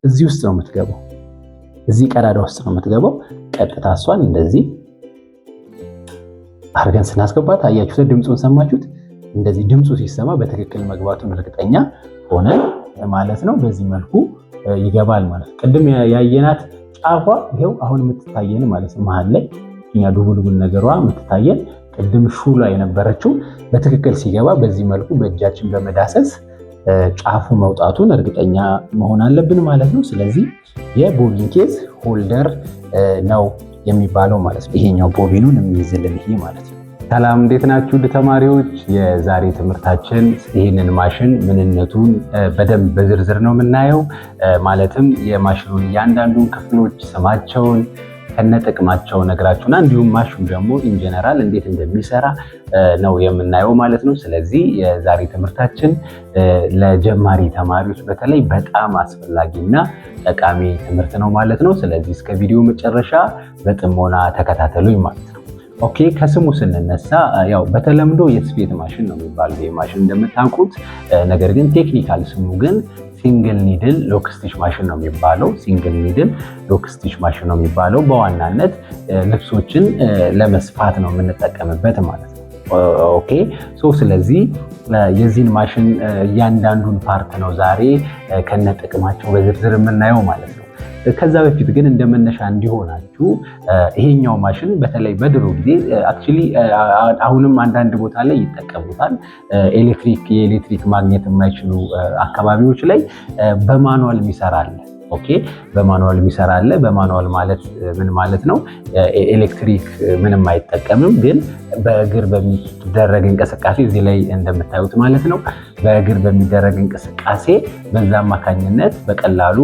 እዚህ ውስጥ ነው የምትገባው። እዚህ ቀዳዳ ውስጥ ነው የምትገባው። ቀጥታ እሷን እንደዚህ አድርገን ስናስገባት አያችሁት? ድምፁን ሰማችሁት? እንደዚህ ድምፁ ሲሰማ በትክክል መግባቱን እርግጠኛ ሆነ ማለት ነው። በዚህ መልኩ ይገባል ማለት ነው። ቅድም ያየናት ጫፏ ይሄው አሁን የምትታየን ማለት ነው። መሀል ላይ እኛ ዱቡልቡል ነገሯ የምትታየን ቅድም ሹላ የነበረችው በትክክል ሲገባ በዚህ መልኩ በእጃችን በመዳሰስ ጫፉ መውጣቱን እርግጠኛ መሆን አለብን ማለት ነው። ስለዚህ የቦቢን ኬዝ ሆልደር ነው የሚባለው ማለት ነው። ይሄኛው ቦቢኑን የሚይዝልን ይሄ ማለት ነው። ሰላም እንዴት ናችሁ ውድ ተማሪዎች? የዛሬ ትምህርታችን ይህንን ማሽን ምንነቱን በደንብ በዝርዝር ነው የምናየው። ማለትም የማሽኑን እያንዳንዱን ክፍሎች ስማቸውን ከነጥቅማቸው ነግራችሁና እንዲሁም ማሽኑ ደግሞ ኢንጀነራል እንዴት እንደሚሰራ ነው የምናየው ማለት ነው። ስለዚህ የዛሬ ትምህርታችን ለጀማሪ ተማሪዎች በተለይ በጣም አስፈላጊና ጠቃሚ ትምህርት ነው ማለት ነው። ስለዚህ እስከ ቪዲዮ መጨረሻ በጥሞና ተከታተሉኝ ማለት ነው። ኦኬ፣ ከስሙ ስንነሳ ያው በተለምዶ የስፌት ማሽን ነው የሚባለው ይሄ ማሽን እንደምታውቁት። ነገር ግን ቴክኒካል ስሙ ግን ሲንግል ኒድል ሎክ ስቲች ማሽን ነው የሚባለው። ሲንግል ኒድል ሎክ ስቲች ማሽን ነው የሚባለው። በዋናነት ልብሶችን ለመስፋት ነው የምንጠቀምበት ማለት ነው። ኦኬ ሶ ስለዚህ የዚህን ማሽን እያንዳንዱን ፓርት ነው ዛሬ ከነጥቅማቸው በዝርዝር የምናየው ማለት ነው። ከዛ በፊት ግን እንደመነሻ እንዲሆናችሁ ይሄኛው ማሽን በተለይ በድሮ ጊዜ አክቹሊ አሁንም አንዳንድ ቦታ ላይ ይጠቀሙታል። የኤሌክትሪክ ማግኘት የማይችሉ አካባቢዎች ላይ በማኑዋል የሚሰራ አለ። ኦኬ በማኑዋል የሚሰራ አለ። በማኑዋል ማለት ምን ማለት ነው? ኤሌክትሪክ ምንም አይጠቀምም፣ ግን በእግር በሚደረግ እንቅስቃሴ እዚህ ላይ እንደምታዩት ማለት ነው። በእግር በሚደረግ እንቅስቃሴ በዛ አማካኝነት በቀላሉ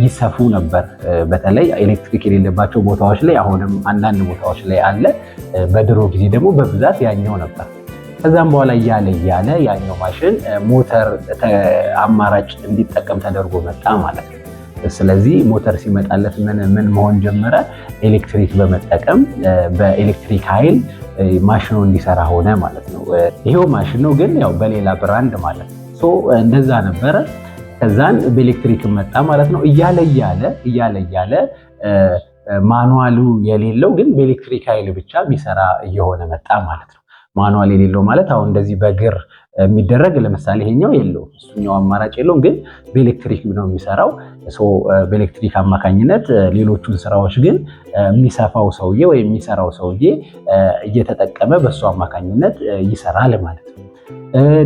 ይሰፉ ነበር። በተለይ ኤሌክትሪክ የሌለባቸው ቦታዎች ላይ፣ አሁንም አንዳንድ ቦታዎች ላይ አለ። በድሮ ጊዜ ደግሞ በብዛት ያኛው ነበር። ከዛም በኋላ እያለ ያኛው ማሽን ሞተር አማራጭ እንዲጠቀም ተደርጎ መጣ ማለት ነው። ስለዚህ ሞተር ሲመጣለት ምን መሆን ጀመረ? ኤሌክትሪክ በመጠቀም በኤሌክትሪክ ኃይል ማሽኑ እንዲሰራ ሆነ ማለት ነው። ይሄው ማሽን ነው ግን ያው በሌላ ብራንድ ማለት ነው። ሶ እንደዛ ነበረ። ከዛን በኤሌክትሪክ መጣ ማለት ነው። እያለ ማኑዋሉ የሌለው ግን በኤሌክትሪክ ኃይል ብቻ ቢሰራ እየሆነ መጣ ማለት ነው። ማኑዋል የሌለው ማለት አሁን እንደዚህ በእግር የሚደረግ ለምሳሌ ይሄኛው የለውም፣ እሱኛው አማራጭ የለውም፣ ግን በኤሌክትሪክ ነው የሚሰራው። በኤሌክትሪክ አማካኝነት ሌሎቹን ስራዎች ግን የሚሰፋው ሰውዬ ወይም የሚሰራው ሰውዬ እየተጠቀመ በሱ አማካኝነት ይሰራል ማለት ነው።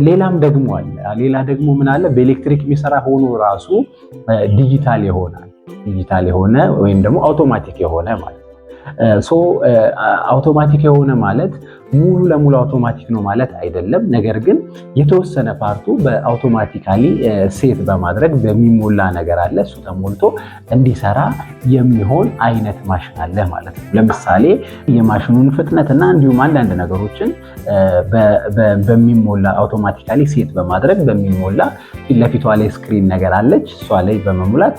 ሌላም ደግሞ አለ። ሌላ ደግሞ ምን አለ? በኤሌክትሪክ የሚሰራ ሆኖ ራሱ ዲጂታል የሆነ ወይም ደግሞ አውቶማቲክ የሆነ ማለት ነው። አውቶማቲክ የሆነ ማለት ሙሉ ለሙሉ አውቶማቲክ ነው ማለት አይደለም። ነገር ግን የተወሰነ ፓርቱ በአውቶማቲካሊ ሴት በማድረግ በሚሞላ ነገር አለ። እሱ ተሞልቶ እንዲሰራ የሚሆን አይነት ማሽን አለ ማለት ነው። ለምሳሌ የማሽኑን ፍጥነትና እንዲሁም አንዳንድ ነገሮችን በሚሞላ አውቶማቲካሊ ሴት በማድረግ በሚሞላ ፊት ለፊቷ ላይ ስክሪን ነገር አለች። እሷ ላይ በመሙላት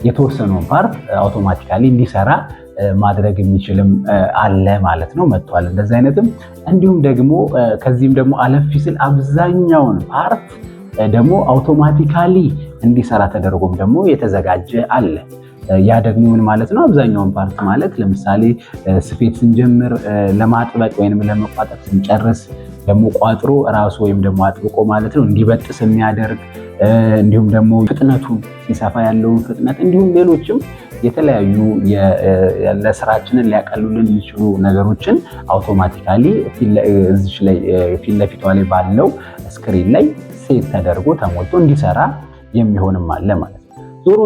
የተወሰነውን ፓርት አውቶማቲካሊ እንዲሰራ ማድረግ የሚችልም አለ ማለት ነው። መጥቷል እንደዚህ አይነትም። እንዲሁም ደግሞ ከዚህም ደግሞ አለፍ ሲል አብዛኛውን ፓርት ደግሞ አውቶማቲካሊ እንዲሰራ ተደርጎም ደግሞ የተዘጋጀ አለ። ያ ደግሞ ምን ማለት ነው? አብዛኛውን ፓርት ማለት ለምሳሌ ስፌት ስንጀምር ለማጥበቅ ወይንም ለመቋጠር ስንጨርስ ደግሞ ቋጥሮ ራሱ ወይም ደግሞ አጥብቆ ማለት ነው እንዲበጥስ የሚያደርግ እንዲሁም ደግሞ ፍጥነቱን ሲሰፋ ያለውን ፍጥነት እንዲሁም ሌሎችም የተለያዩ ለስራችንን ሊያቀሉልን የሚችሉ ነገሮችን አውቶማቲካሊ ፊት ለፊቷ ላይ ባለው ስክሪን ላይ ሴት ተደርጎ ተሞልቶ እንዲሰራ የሚሆንም አለ ማለት ነው።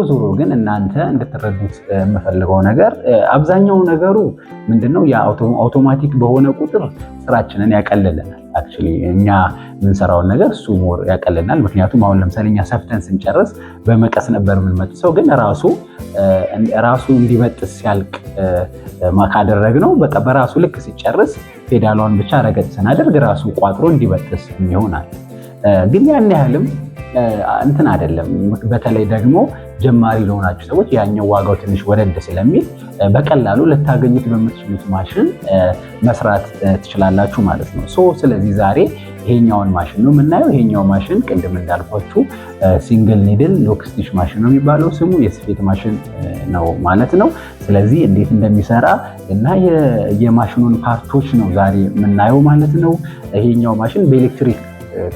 ዞሮ ግን እናንተ እንድትረዱት የምፈልገው ነገር አብዛኛው ነገሩ ምንድነው? አውቶማቲክ በሆነ ቁጥር ስራችንን ያቀልልናል። አክቹሊ እኛ የምንሰራውን ነገር እሱ ሞር ያቀልልናል። ምክንያቱም አሁን ለምሳሌ እኛ ሰፍተን ስንጨርስ በመቀስ ነበር የምንመጥሰው፣ ግን ራሱ እንዲበጥስ ሲያልቅ ካደረግነው በቃ በራሱ ልክ ሲጨርስ ፔዳሏን ብቻ ረገጥ ስናደርግ ራሱ ቋጥሮ እንዲበጥስ ይሆናል። ግን ያን ያህልም እንትን አይደለም። በተለይ ደግሞ ጀማሪ ለሆናችሁ ሰዎች ያኛው ዋጋው ትንሽ ወደድ ስለሚል በቀላሉ ልታገኙት በምትችሉት ማሽን መስራት ትችላላችሁ ማለት ነው። ስለዚህ ዛሬ ይሄኛውን ማሽን ነው የምናየው። ይሄኛው ማሽን ቅድም እንዳልኳችሁ ሲንግል ኒድል ሎክ ስቲች ማሽን ነው የሚባለው ስሙ፣ የስፌት ማሽን ነው ማለት ነው። ስለዚህ እንዴት እንደሚሰራ እና የማሽኑን ፓርቶች ነው ዛሬ የምናየው ማለት ነው። ይሄኛው ማሽን በኤሌክትሪክ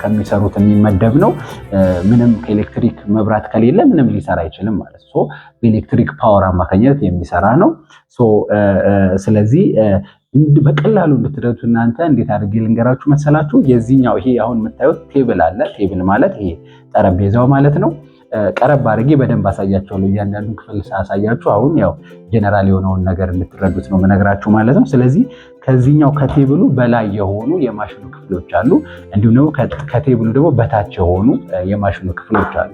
ከሚሰሩት የሚመደብ ነው። ምንም ከኤሌክትሪክ መብራት ከሌለ ምንም ሊሰራ አይችልም ማለት ነው። በኤሌክትሪክ ፓወር አማካኝነት የሚሰራ ነው። ስለዚህ በቀላሉ እንድትረዱት እናንተ እንዴት አድርጌ ልንገራችሁ መሰላችሁ? የዚህኛው ይሄ አሁን የምታዩት ቴብል አለ። ቴብል ማለት ይሄ ጠረጴዛው ማለት ነው። ቀረብ አድርጌ በደንብ አሳያችኋለሁ። እያንዳንዱን ክፍል ሳሳያችሁ አሁን ያው ጀነራል የሆነውን ነገር እንድትረዱት ነው የምነግራችሁ ማለት ነው። ስለዚህ ከዚህኛው ከቴብሉ በላይ የሆኑ የማሽኑ ክፍሎች አሉ፣ እንዲሁም ደግሞ ከቴብሉ ደግሞ በታች የሆኑ የማሽኑ ክፍሎች አሉ።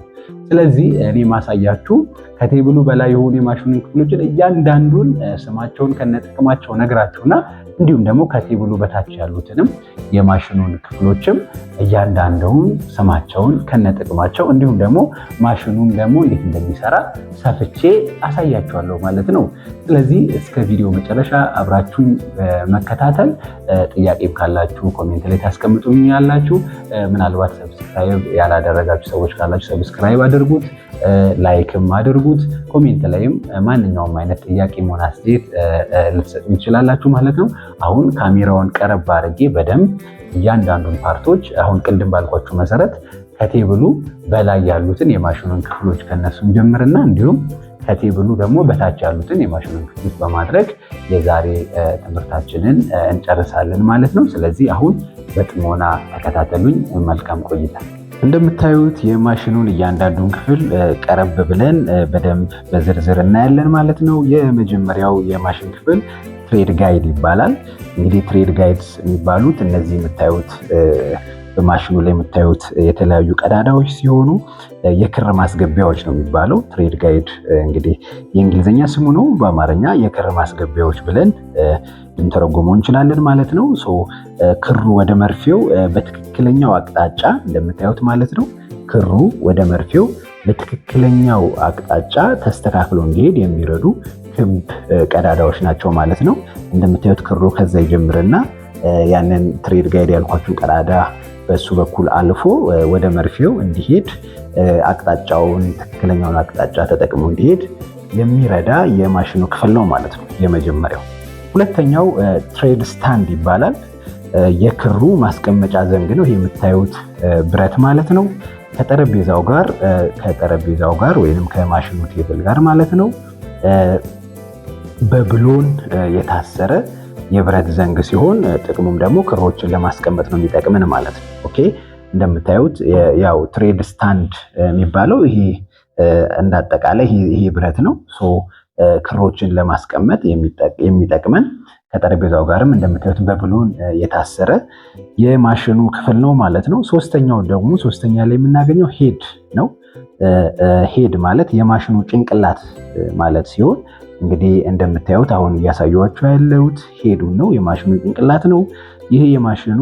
ስለዚህ እኔ ማሳያችሁ ከቴብሉ በላይ የሆኑ የማሽኑ ክፍሎችን እያንዳንዱን ስማቸውን ከነጥቅማቸው ነግራችሁና እንዲሁም ደግሞ ከቴብሉ በታች ያሉትንም የማሽኑን ክፍሎችም እያንዳንዱን ስማቸውን ከነጥቅማቸው እንዲሁም ደግሞ ማሽኑም ደግሞ እንዴት እንደሚሰራ ሰፍቼ አሳያችኋለሁ ማለት ነው። ስለዚህ እስከ ቪዲዮ መጨረሻ አብራችሁን መከታተል፣ ጥያቄም ካላችሁ ኮሜንት ላይ ታስቀምጡልኛላችሁ። ምናልባት ሰብስክራይብ ያላደረጋችሁ ሰዎች ካላችሁ ሰብስክራይብ አድርጉት፣ ላይክም አድርጉት። ኮሜንት ላይም ማንኛውም አይነት ጥያቄ ሆነ አስተያየት ልትሰጡ ይችላላችሁ ማለት ነው። አሁን ካሜራውን ቀረብ አድርጌ በደንብ እያንዳንዱን ፓርቶች አሁን ቅድም ባልኳችሁ መሰረት ከቴብሉ በላይ ያሉትን የማሽኑን ክፍሎች ከነሱን ጀምርና እንዲሁም ከቴብሉ ደግሞ በታች ያሉትን የማሽኑን ክፍሎች በማድረግ የዛሬ ትምህርታችንን እንጨርሳለን ማለት ነው። ስለዚህ አሁን በጥሞና ተከታተሉኝ። መልካም ቆይታ። እንደምታዩት የማሽኑን እያንዳንዱን ክፍል ቀረብ ብለን በደንብ በዝርዝር እናያለን ማለት ነው። የመጀመሪያው የማሽን ክፍል ትሬድ ጋይድ ይባላል። እንግዲህ ትሬድ ጋይድስ የሚባሉት እነዚህ የምታዩት በማሽኑ ላይ የምታዩት የተለያዩ ቀዳዳዎች ሲሆኑ የክር ማስገቢያዎች ነው የሚባለው። ትሬድ ጋይድ እንግዲህ የእንግሊዝኛ ስሙ ነው። በአማርኛ የክር ማስገቢያዎች ብለን ልንተረጎመው እንችላለን ማለት ነው። ክሩ ወደ መርፌው በትክክለኛው አቅጣጫ እንደምታዩት ማለት ነው። ክሩ ወደ መርፌው በትክክለኛው አቅጣጫ ተስተካክሎ እንዲሄድ የሚረዱ ክብ ቀዳዳዎች ናቸው ማለት ነው። እንደምታዩት ክሩ ከዛ ይጀምርና ያንን ትሬድ ጋይድ ያልኳችሁን ቀዳዳ በሱ በኩል አልፎ ወደ መርፌው እንዲሄድ አቅጣጫውን ትክክለኛውን አቅጣጫ ተጠቅሞ እንዲሄድ የሚረዳ የማሽኑ ክፍል ነው ማለት ነው የመጀመሪያው። ሁለተኛው ትሬድ ስታንድ ይባላል። የክሩ ማስቀመጫ ዘንግ ነው። ይሄ የምታዩት ብረት ማለት ነው። ከጠረጴዛው ጋር ወይንም ከማሽኑ ቴብል ጋር ማለት ነው በብሎን የታሰረ የብረት ዘንግ ሲሆን ጥቅሙም ደግሞ ክሮችን ለማስቀመጥ ነው የሚጠቅመን ማለት ነው። ኦኬ እንደምታዩት ያው ትሬድ ስታንድ የሚባለው ይሄ እንዳጠቃላይ ይሄ ብረት ነው። ክሮችን ለማስቀመጥ የሚጠቅመን ከጠረጴዛው ጋርም እንደምታዩት በብሎን የታሰረ የማሽኑ ክፍል ነው ማለት ነው። ሶስተኛ ላይ የምናገኘው ሄድ ነው። ሄድ ማለት የማሽኑ ጭንቅላት ማለት ሲሆን እንግዲህ እንደምታዩት አሁን እያሳየኋችሁ ያለሁት ሄዱን ነው፣ የማሽኑ ጭንቅላት ነው። ይሄ የማሽኑ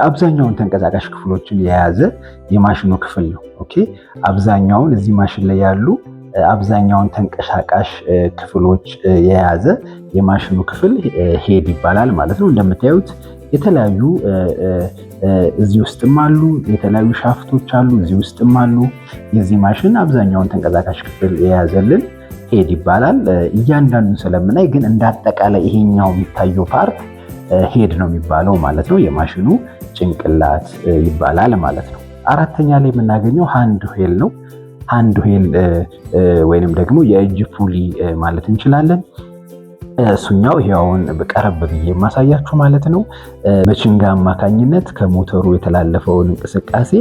አብዛኛውን ተንቀሳቃሽ ክፍሎችን የያዘ የማሽኑ ክፍል ነው። ኦኬ አብዛኛውን እዚህ ማሽን ላይ ያሉ አብዛኛውን ተንቀሳቃሽ ክፍሎች የያዘ የማሽኑ ክፍል ሄድ ይባላል ማለት ነው። እንደምታዩት የተለያዩ እዚህ ውስጥም አሉ፣ የተለያዩ ሻፍቶች አሉ፣ እዚህ ውስጥም አሉ። የዚህ ማሽን አብዛኛውን ተንቀሳቃሽ ክፍል የያዘልን ሄድ ይባላል። እያንዳንዱን ስለምናይ ግን እንዳጠቃላይ ይሄኛው የሚታየው ፓርት ሄድ ነው የሚባለው ማለት ነው። የማሽኑ ጭንቅላት ይባላል ማለት ነው። አራተኛ ላይ የምናገኘው ሃንድ ዌል ነው። ሃንድ ዌል ወይንም ደግሞ የእጅ ፑሊ ማለት እንችላለን። እሱኛው ይሄውን በቀረብ ብዬ የማሳያችሁ ማለት ነው። በችንጋ አማካኝነት ከሞተሩ የተላለፈውን እንቅስቃሴ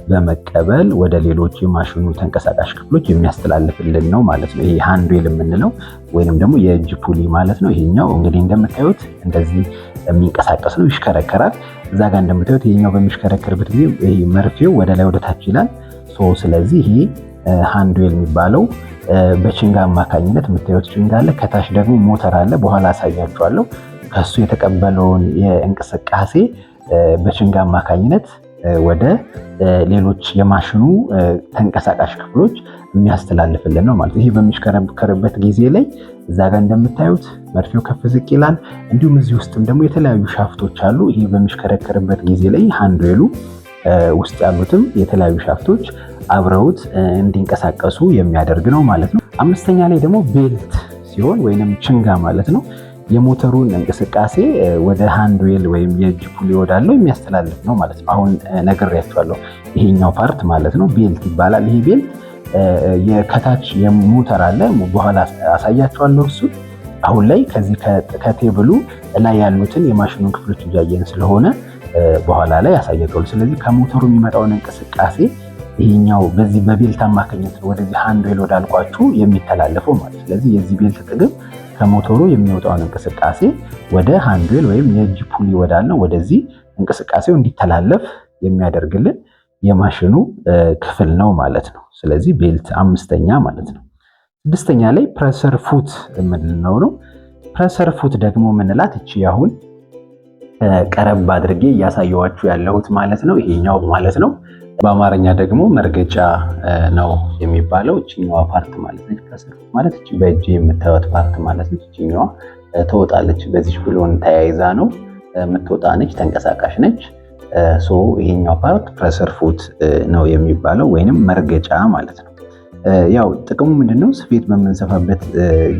በመቀበል ወደ ሌሎች የማሽኑ ተንቀሳቃሽ ክፍሎች የሚያስተላልፍልን ነው ማለት ነው። ይሄ ሃንድ ዌል የምንለው ወይንም ደግሞ የእጅ ፑሊ ማለት ነው። ይሄኛው እንግዲህ እንደምታዩት እንደዚህ የሚንቀሳቀስ ነው፣ ይሽከረከራል። እዛ ጋር እንደምታዩት ይሄኛው በሚሽከረከርበት ጊዜ ይሄ መርፌው ወደ ላይ ወደ ታች ይላል። ስለዚህ ይሄ ሃንድ ዌል የሚባለው በችንጋ አማካኝነት የምታዩት ችንጋ አለ፣ ከታች ደግሞ ሞተር አለ። በኋላ አሳያችኋለሁ። ከሱ የተቀበለውን የእንቅስቃሴ በችንጋ አማካኝነት ወደ ሌሎች የማሽኑ ተንቀሳቃሽ ክፍሎች የሚያስተላልፍልን ነው ማለት። ይሄ በሚሽከረከርበት ጊዜ ላይ እዛ ጋር እንደምታዩት መርፌው ከፍ ዝቅ ይላል። እንዲሁም እዚህ ውስጥም ደግሞ የተለያዩ ሻፍቶች አሉ። ይሄ በሚሽከረከርበት ጊዜ ላይ ሃንድዌሉ ውስጥ ያሉትም የተለያዩ ሻፍቶች አብረውት እንዲንቀሳቀሱ የሚያደርግ ነው ማለት ነው። አምስተኛ ላይ ደግሞ ቤልት ሲሆን ወይንም ችንጋ ማለት ነው። የሞተሩን እንቅስቃሴ ወደ ሃንድዌል ወይም የእጅ ፑሊ ወዳለው የሚያስተላልፍ ነው ማለት ነው። አሁን ነግሬያችኋለሁ። ይሄኛው ፓርት ማለት ነው ቤልት ይባላል። ይሄ ቤልት ከታች የሞተር አለ፣ በኋላ አሳያችኋለሁ እሱ። አሁን ላይ ከዚህ ከቴብሉ ላይ ያሉትን የማሽኑን ክፍሎች እያየን ስለሆነ በኋላ ላይ ያሳያችኋለሁ። ስለዚህ ከሞተሩ የሚመጣውን እንቅስቃሴ ይሄኛው በዚህ በቤልት አማካኝነት ወደዚህ ሃንድዌል ወዳልኳችሁ የሚተላለፈው ማለት። ስለዚህ የዚህ ቤልት ጥቅም ከሞተሩ የሚወጣውን እንቅስቃሴ ወደ ሃንድዌል ወይም የእጅ ፑሊ ወዳልነው ወደዚህ እንቅስቃሴው እንዲተላለፍ የሚያደርግልን የማሽኑ ክፍል ነው ማለት ነው። ስለዚህ ቤልት አምስተኛ ማለት ነው። ስድስተኛ ላይ ፕሬሰር ፉት የምንለው ነው። ፕሬሰር ፉት ደግሞ የምንላት እቺ አሁን ቀረብ አድርጌ እያሳየዋችሁ ያለሁት ማለት ነው። ይሄኛው ማለት ነው። በአማርኛ ደግሞ መርገጫ ነው የሚባለው። እቺኛዋ ፓርት ማለት ነች። ፕሬሰር ፉት ማለት እቺ በእጅ የምታዩት ፓርት ማለት ነች። እቺኛዋ ትወጣለች። በዚህ ብሎን ተያይዛ ነው የምትወጣ ነች። ተንቀሳቃሽ ነች። ይሄኛው ፓርት ፕሬሰር ፉት ነው የሚባለው ወይንም መርገጫ ማለት ነው። ያው ጥቅሙ ምንድነው? ስፌት በምንሰፋበት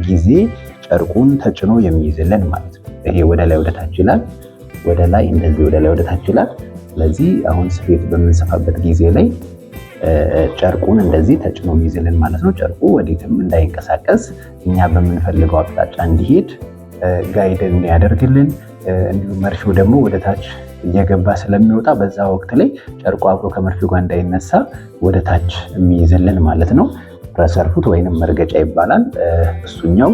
ጊዜ ጨርቁን ተጭኖ የሚይዝልን ማለት ነው። ይሄ ወደ ላይ ወደ ታች ይላል። ወደ ላይ እንደዚህ ወደ ላይ ወደ ታች ይላል። ስለዚህ አሁን ስፌት በምንሰፋበት ጊዜ ላይ ጨርቁን እንደዚህ ተጭኖ የሚይዝልን ማለት ነው። ጨርቁ ወዴትም እንዳይንቀሳቀስ እኛ በምንፈልገው አቅጣጫ እንዲሄድ ጋይድ እንዲያደርግልን፣ እንዲሁም መርፌው ደግሞ ወደ ታች እየገባ ስለሚወጣ በዛ ወቅት ላይ ጨርቁ አብሮ ከመርፌው ጋር እንዳይነሳ ወደ ታች የሚይዝልን ማለት ነው። ፕሬሰር ፉት ወይንም መርገጫ ይባላል። እሱኛው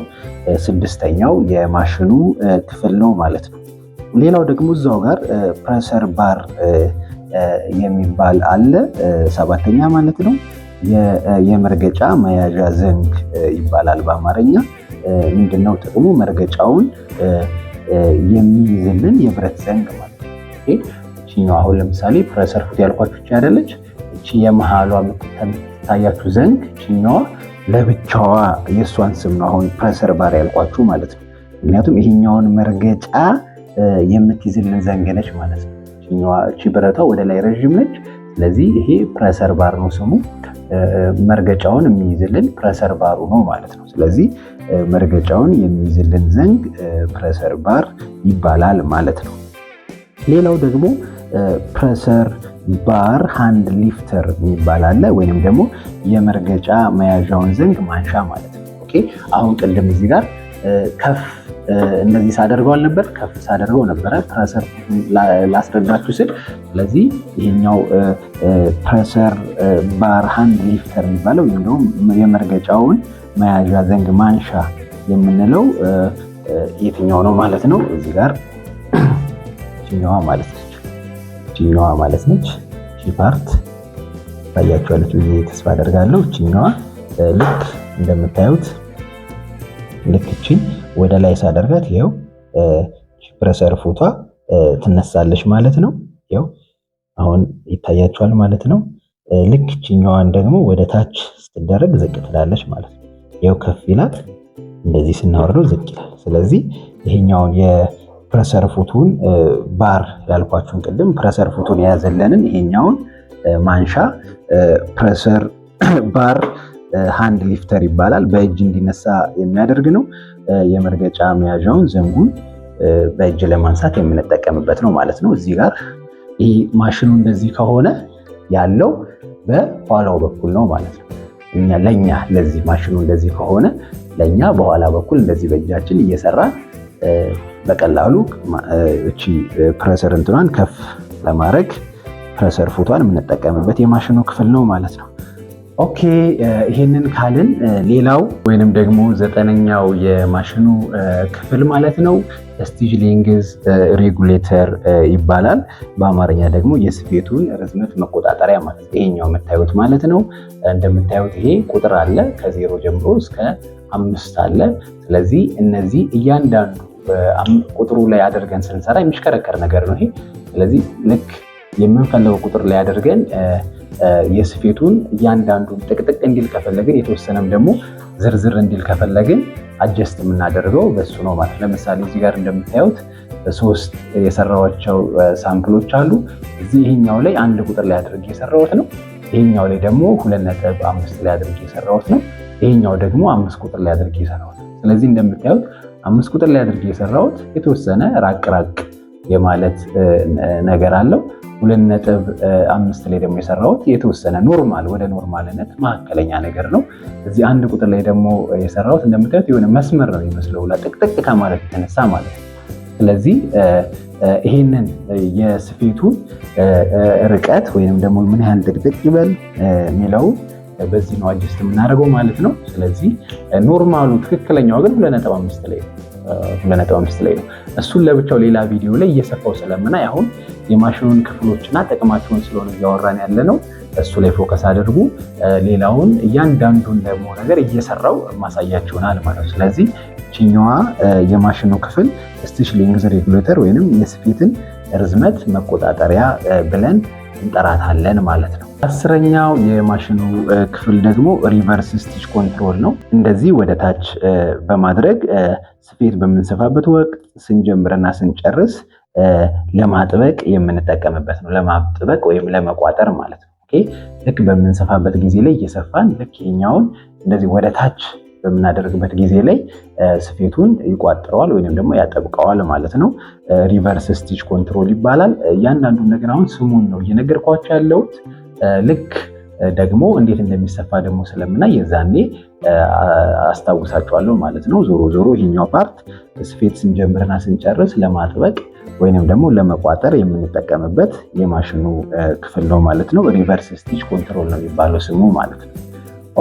ስድስተኛው የማሽኑ ክፍል ነው ማለት ነው። ሌላው ደግሞ እዛው ጋር ፕሬሰር ባር የሚባል አለ፣ ሰባተኛ ማለት ነው። የመርገጫ መያዣ ዘንግ ይባላል በአማርኛ። ምንድነው ጥቅሙ? መርገጫውን የሚይዝልን የብረት ዘንግ ማለት ነው። እቺኛው አሁን ለምሳሌ ፕሬሰር ፉት ያልኳችሁ አይደለች? እቺ የመሃሏ የምትታያችሁ ዘንግ እቺኛዋ ለብቻዋ የእሷን ስም ነው አሁን ፕሬሰር ባር ያልኳችሁ ማለት ነው። ምክንያቱም ይሄኛውን መርገጫ የምትይዝልን ዘንግ ነች ማለት ነው። እቺ ብረቷ ወደ ላይ ረዥም ነች። ስለዚህ ይሄ ፕሬሰር ባር ነው ስሙ። መርገጫውን የሚይዝልን ፕሬሰር ባሩ ነው ማለት ነው። ስለዚህ መርገጫውን የሚይዝልን ዘንግ ፕሬሰር ባር ይባላል ማለት ነው። ሌላው ደግሞ ፕሬሰር ባር ሃንድ ሊፍተር የሚባል አለ፣ ወይንም ደግሞ የመርገጫ መያዣውን ዘንግ ማንሻ ማለት ነው። ኦኬ አሁን ቅድም እዚህ ጋር ከፍ እንደዚህ ሳደርገው አልነበር? ከፍ ሳደርገው ነበረ ፕሬሰር ላስረዳችሁ ስል። ስለዚህ ይሄኛው ፕሬሰር ባር ሃንድ ሊፍተር የሚባለው ወይም ደግሞ የመርገጫውን መያዣ ዘንግ ማንሻ የምንለው የትኛው ነው ማለት ነው? እዚህ ጋር ቺኛዋ ማለት ነች። ቺኛዋ ማለት ነች። ቺ ፓርት ታያችኋለች ብዬ ተስፋ አደርጋለሁ። ቺኛዋ ልክ እንደምታዩት ልክ እቺ ወደ ላይ ሳደርጋት ይኸው ፕሬሰር ፉቷ ትነሳለች ማለት ነው። ይኸው አሁን ይታያችኋል ማለት ነው። ልክ እቺኛዋን ደግሞ ወደ ታች ስትደረግ ዝቅ ትላለች ማለት ነው። ይኸው ከፍ ይላል፣ እንደዚህ ስናወርደው ዝቅ ይላል። ስለዚህ ይሄኛውን የፕሬሰር ፉቱን ባር ያልኳችሁን ቅድም ፕሬሰር ፉቱን የያዘለንን ይሄኛውን ማንሻ ፕሬሰር ባር ሃንድ ሊፍተር ይባላል። በእጅ እንዲነሳ የሚያደርግ ነው። የመርገጫ መያዣውን ዘንጉን በእጅ ለማንሳት የምንጠቀምበት ነው ማለት ነው። እዚህ ጋር ይህ ማሽኑ እንደዚህ ከሆነ ያለው በኋላው በኩል ነው ማለት ነው። ለኛ ለዚህ ማሽኑ እንደዚህ ከሆነ ለኛ በኋላ በኩል እንደዚህ በእጃችን እየሰራን በቀላሉ እቺ ፕሬሰር እንትኗን ከፍ ለማድረግ ፕሬሰር ፉቷን የምንጠቀምበት የማሽኑ ክፍል ነው ማለት ነው። ኦኬ ይሄንን ካልን ሌላው ወይንም ደግሞ ዘጠነኛው የማሽኑ ክፍል ማለት ነው ስቲጅ ሌንግዝ ሬጉሌተር ይባላል። በአማርኛ ደግሞ የስፌቱን ርዝመት መቆጣጠሪያ ማለት ነው። ይሄኛው የምታዩት ማለት ነው። እንደምታዩት ይሄ ቁጥር አለ ከ0 ጀምሮ እስከ 5 አለ። ስለዚህ እነዚህ እያንዳንዱ ቁጥሩ ላይ አድርገን ስንሰራ የሚሽከረከር ነገር ነው ይሄ። ስለዚህ ልክ የምንፈልገው ቁጥር ላይ አድርገን የስፌቱን እያንዳንዱን ጥቅጥቅ እንዲል ከፈለግን የተወሰነም ደግሞ ዝርዝር እንዲል ከፈለግን አጀስት የምናደርገው በሱ ነው ማለት። ለምሳሌ እዚህ ጋር እንደምታዩት 3 የሰራኋቸው ሳምፕሎች አሉ። እዚህ ይሄኛው ላይ 1 ቁጥር ላይ አድርጌ የሰራሁት ነው። ይሄኛው ላይ ደግሞ 2.5 ላይ አድርጌ የሰራሁት ነው። ይሄኛው ደግሞ 5 ቁጥር ላይ አድርጌ የሰራሁት ነው። ስለዚህ እንደምታዩት 5 ቁጥር ላይ አድርጌ የሰራሁት የተወሰነ ራቅ የማለት ነገር አለው። 2.5 ላይ ደግሞ የሰራሁት የተወሰነ ኖርማል ወደ ኖርማልነት መካከለኛ ነገር ነው። እዚህ 1 ቁጥር ላይ ደግሞ የሰራሁት እንደምታዩት የሆነ መስመር ነው የሚመስለው ጥቅጥቅ ከማለት የተነሳ ማለት ነው። ስለዚህ ይሄንን የስፌቱን ርቀት ወይንም ደግሞ ምን ያህል ጥቅጥቅ ይበል የሚለው በዚህ ነው አጀስት የምናደርገው ማለት ነው። ስለዚህ ኖርማሉ ትክክለኛው ግን 2.5 ላይ ነው። 2.5 ላይ ነው። እሱን ለብቻው ሌላ ቪዲዮ ላይ እየሰፋው ስለምናይ አሁን የማሽኑን ክፍሎችና ጥቅማቸውን ስለሆነ እያወራን ያለ ነው። እሱ ላይ ፎከስ አድርጉ። ሌላውን እያንዳንዱን ደግሞ ነገር እየሰራው ማሳያችሁናል ማለት ነው። ስለዚህ ቺኛዋ የማሽኑ ክፍል ስቲች ሌንግዝ ሬጉሌተር ወይንም የስፌትን ርዝመት መቆጣጠሪያ ብለን እንጠራታለን ማለት ነው። 10ኛው የማሽኑ ክፍል ደግሞ ሪቨርስ ስቲች ኮንትሮል ነው። እንደዚህ ወደ ታች በማድረግ ስፌት በምንሰፋበት ወቅት ስንጀምርና ስንጨርስ ለማጥበቅ የምንጠቀምበት ነው። ለማጥበቅ ወይም ለመቋጠር ማለት ነው። ልክ በምንሰፋበት ጊዜ ላይ እየሰፋን ልክ ይሄኛውን እንደዚህ ወደ ታች በምናደርግበት ጊዜ ላይ ስፌቱን ይቋጥረዋል ወይንም ደግሞ ያጠብቀዋል ማለት ነው። ሪቨርስ ስቲች ኮንትሮል ይባላል። እያንዳንዱን ነገር አሁን ስሙን ነው እየነገርኳቸው ያለሁት። ልክ ደግሞ እንዴት እንደሚሰፋ ደግሞ ስለምናይ የዛኔ አስታውሳቸዋለሁ ማለት ነው። ዞሮ ዞሮ ይሄኛው ፓርት ስፌት ስንጀምርና ስንጨርስ ለማጥበቅ ወይንም ደግሞ ለመቋጠር የምንጠቀምበት የማሽኑ ክፍል ነው ማለት ነው። ሪቨርስ ስቲች ኮንትሮል ነው የሚባለው ስሙ ማለት ነው።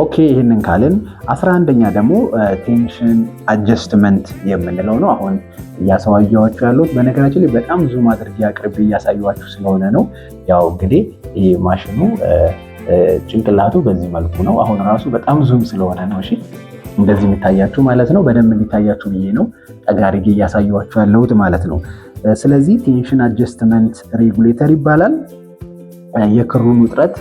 ኦኬ ይህንን ካልን 11ኛ ደግሞ ቴንሽን አጀስትመንት የምንለው ነው። አሁን እያሳያችሁ ያለሁት በነገራችን ላይ በጣም ዙም አድርጌ አቅርቤ እያሳያችሁ ስለሆነ ነው። ያው እንግዲህ ይሄ ማሽኑ ጭንቅላቱ በዚህ መልኩ ነው። አሁን ራሱ በጣም ዙም ስለሆነ ነው እሺ እንደዚህ የሚታያችሁ ማለት ነው። በደንብ እንዲታያችሁ ብዬ ነው ጠጋ አድርጌ እያሳያችሁ ያለሁት ማለት ነው። ስለዚህ ቴንሽን አጀስትመንት ሬጉሌተር ይባላል። የክሩን ውጥረት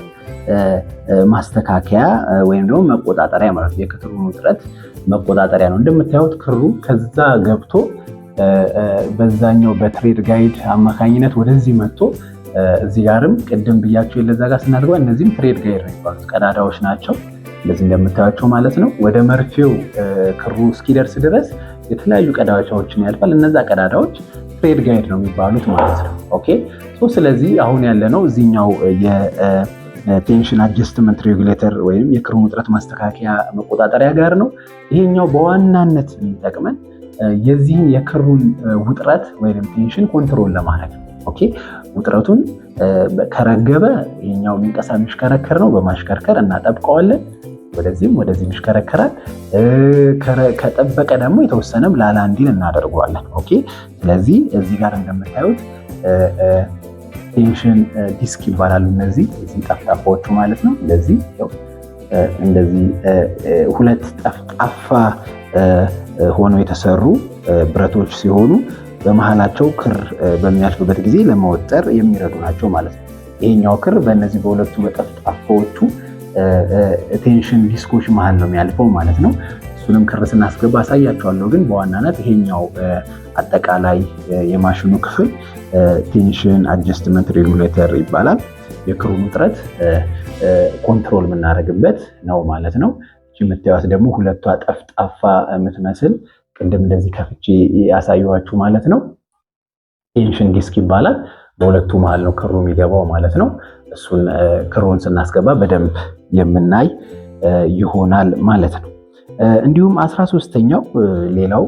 ማስተካከያ ወይም ደግሞ መቆጣጠሪያ ማለት ነው። የክሩን ውጥረት መቆጣጠሪያ ነው። እንደምታዩት ክሩ ከዛ ገብቶ በዛኛው በትሬድ ጋይድ አማካኝነት ወደዚህ መጥቶ እዚህ ጋርም ቅድም ብያችሁ የለዛ ጋር ስናደርገው እነዚህም ትሬድ ጋይድ ነው የሚባሉት ቀዳዳዎች ናቸው። እንደዚህ እንደምታዩቸው ማለት ነው። ወደ መርፌው ክሩ እስኪደርስ ድረስ የተለያዩ ቀዳዳዎችን ያልፋል። እነዛ ቀዳዳዎች ትሬድ ጋይድ ነው የሚባሉት ማለት ነው። ኦኬ ስለዚህ አሁን ያለነው እዚህኛው የቴንሽን አጀስትመንት ሬጉሌተር ወይም የክሩን ውጥረት ማስተካከያ መቆጣጠሪያ ጋር ነው። ይሄኛው በዋናነት የሚጠቅመን የዚህን የክሩን ውጥረት ወይም ቴንሽን ኮንትሮል ለማድረግ ነው። ኦኬ ውጥረቱን ከረገበ ይሄኛው የሚሽከረከር ነው። በማሽከርከር እናጠብቀዋለን። ወደዚህም ወደዚህም ይሽከረከራል። ከጠበቀ ደግሞ የተወሰነም ላላ እንዲል እናደርገዋለን። ኦኬ ስለዚህ እዚህ ጋር እንደምታዩት ቴንሽን ዲስክ ይባላሉ። እነዚህ ጠፍጣፋዎቹ ማለት ነው። እንደዚህ ሁለት ጠፍጣፋ ሆነው የተሰሩ ብረቶች ሲሆኑ በመሃላቸው ክር በሚያልፍበት ጊዜ ለመወጠር የሚረዱ ናቸው ማለት ነው። ይሄኛው ክር በእነዚህ በሁለቱ በጠፍጣፋዎቹ ቴንሽን ዲስኮች መሃል ነው የሚያልፈው ማለት ነው። እሱንም ክር ስናስገባ አሳያቸዋለሁ። ግን በዋናነት ይሄኛው አጠቃላይ የማሽኑ ክፍል ቴንሽን አጀስትመንት ሬጉሌተር ይባላል። የክሩን ውጥረት ኮንትሮል የምናደርግበት ነው ማለት ነው። የምታዩት ደግሞ ሁለቷ ጠፍጣፋ የምትመስል ቅድም እንደዚህ ከፍቼ ያሳየኋችሁ ማለት ነው ቴንሽን ዲስክ ይባላል። በሁለቱ መሃል ነው ክሩ የሚገባው ማለት ነው። እሱን ክሩን ስናስገባ በደንብ የምናይ ይሆናል ማለት ነው። እንዲሁም 13ኛው ሌላው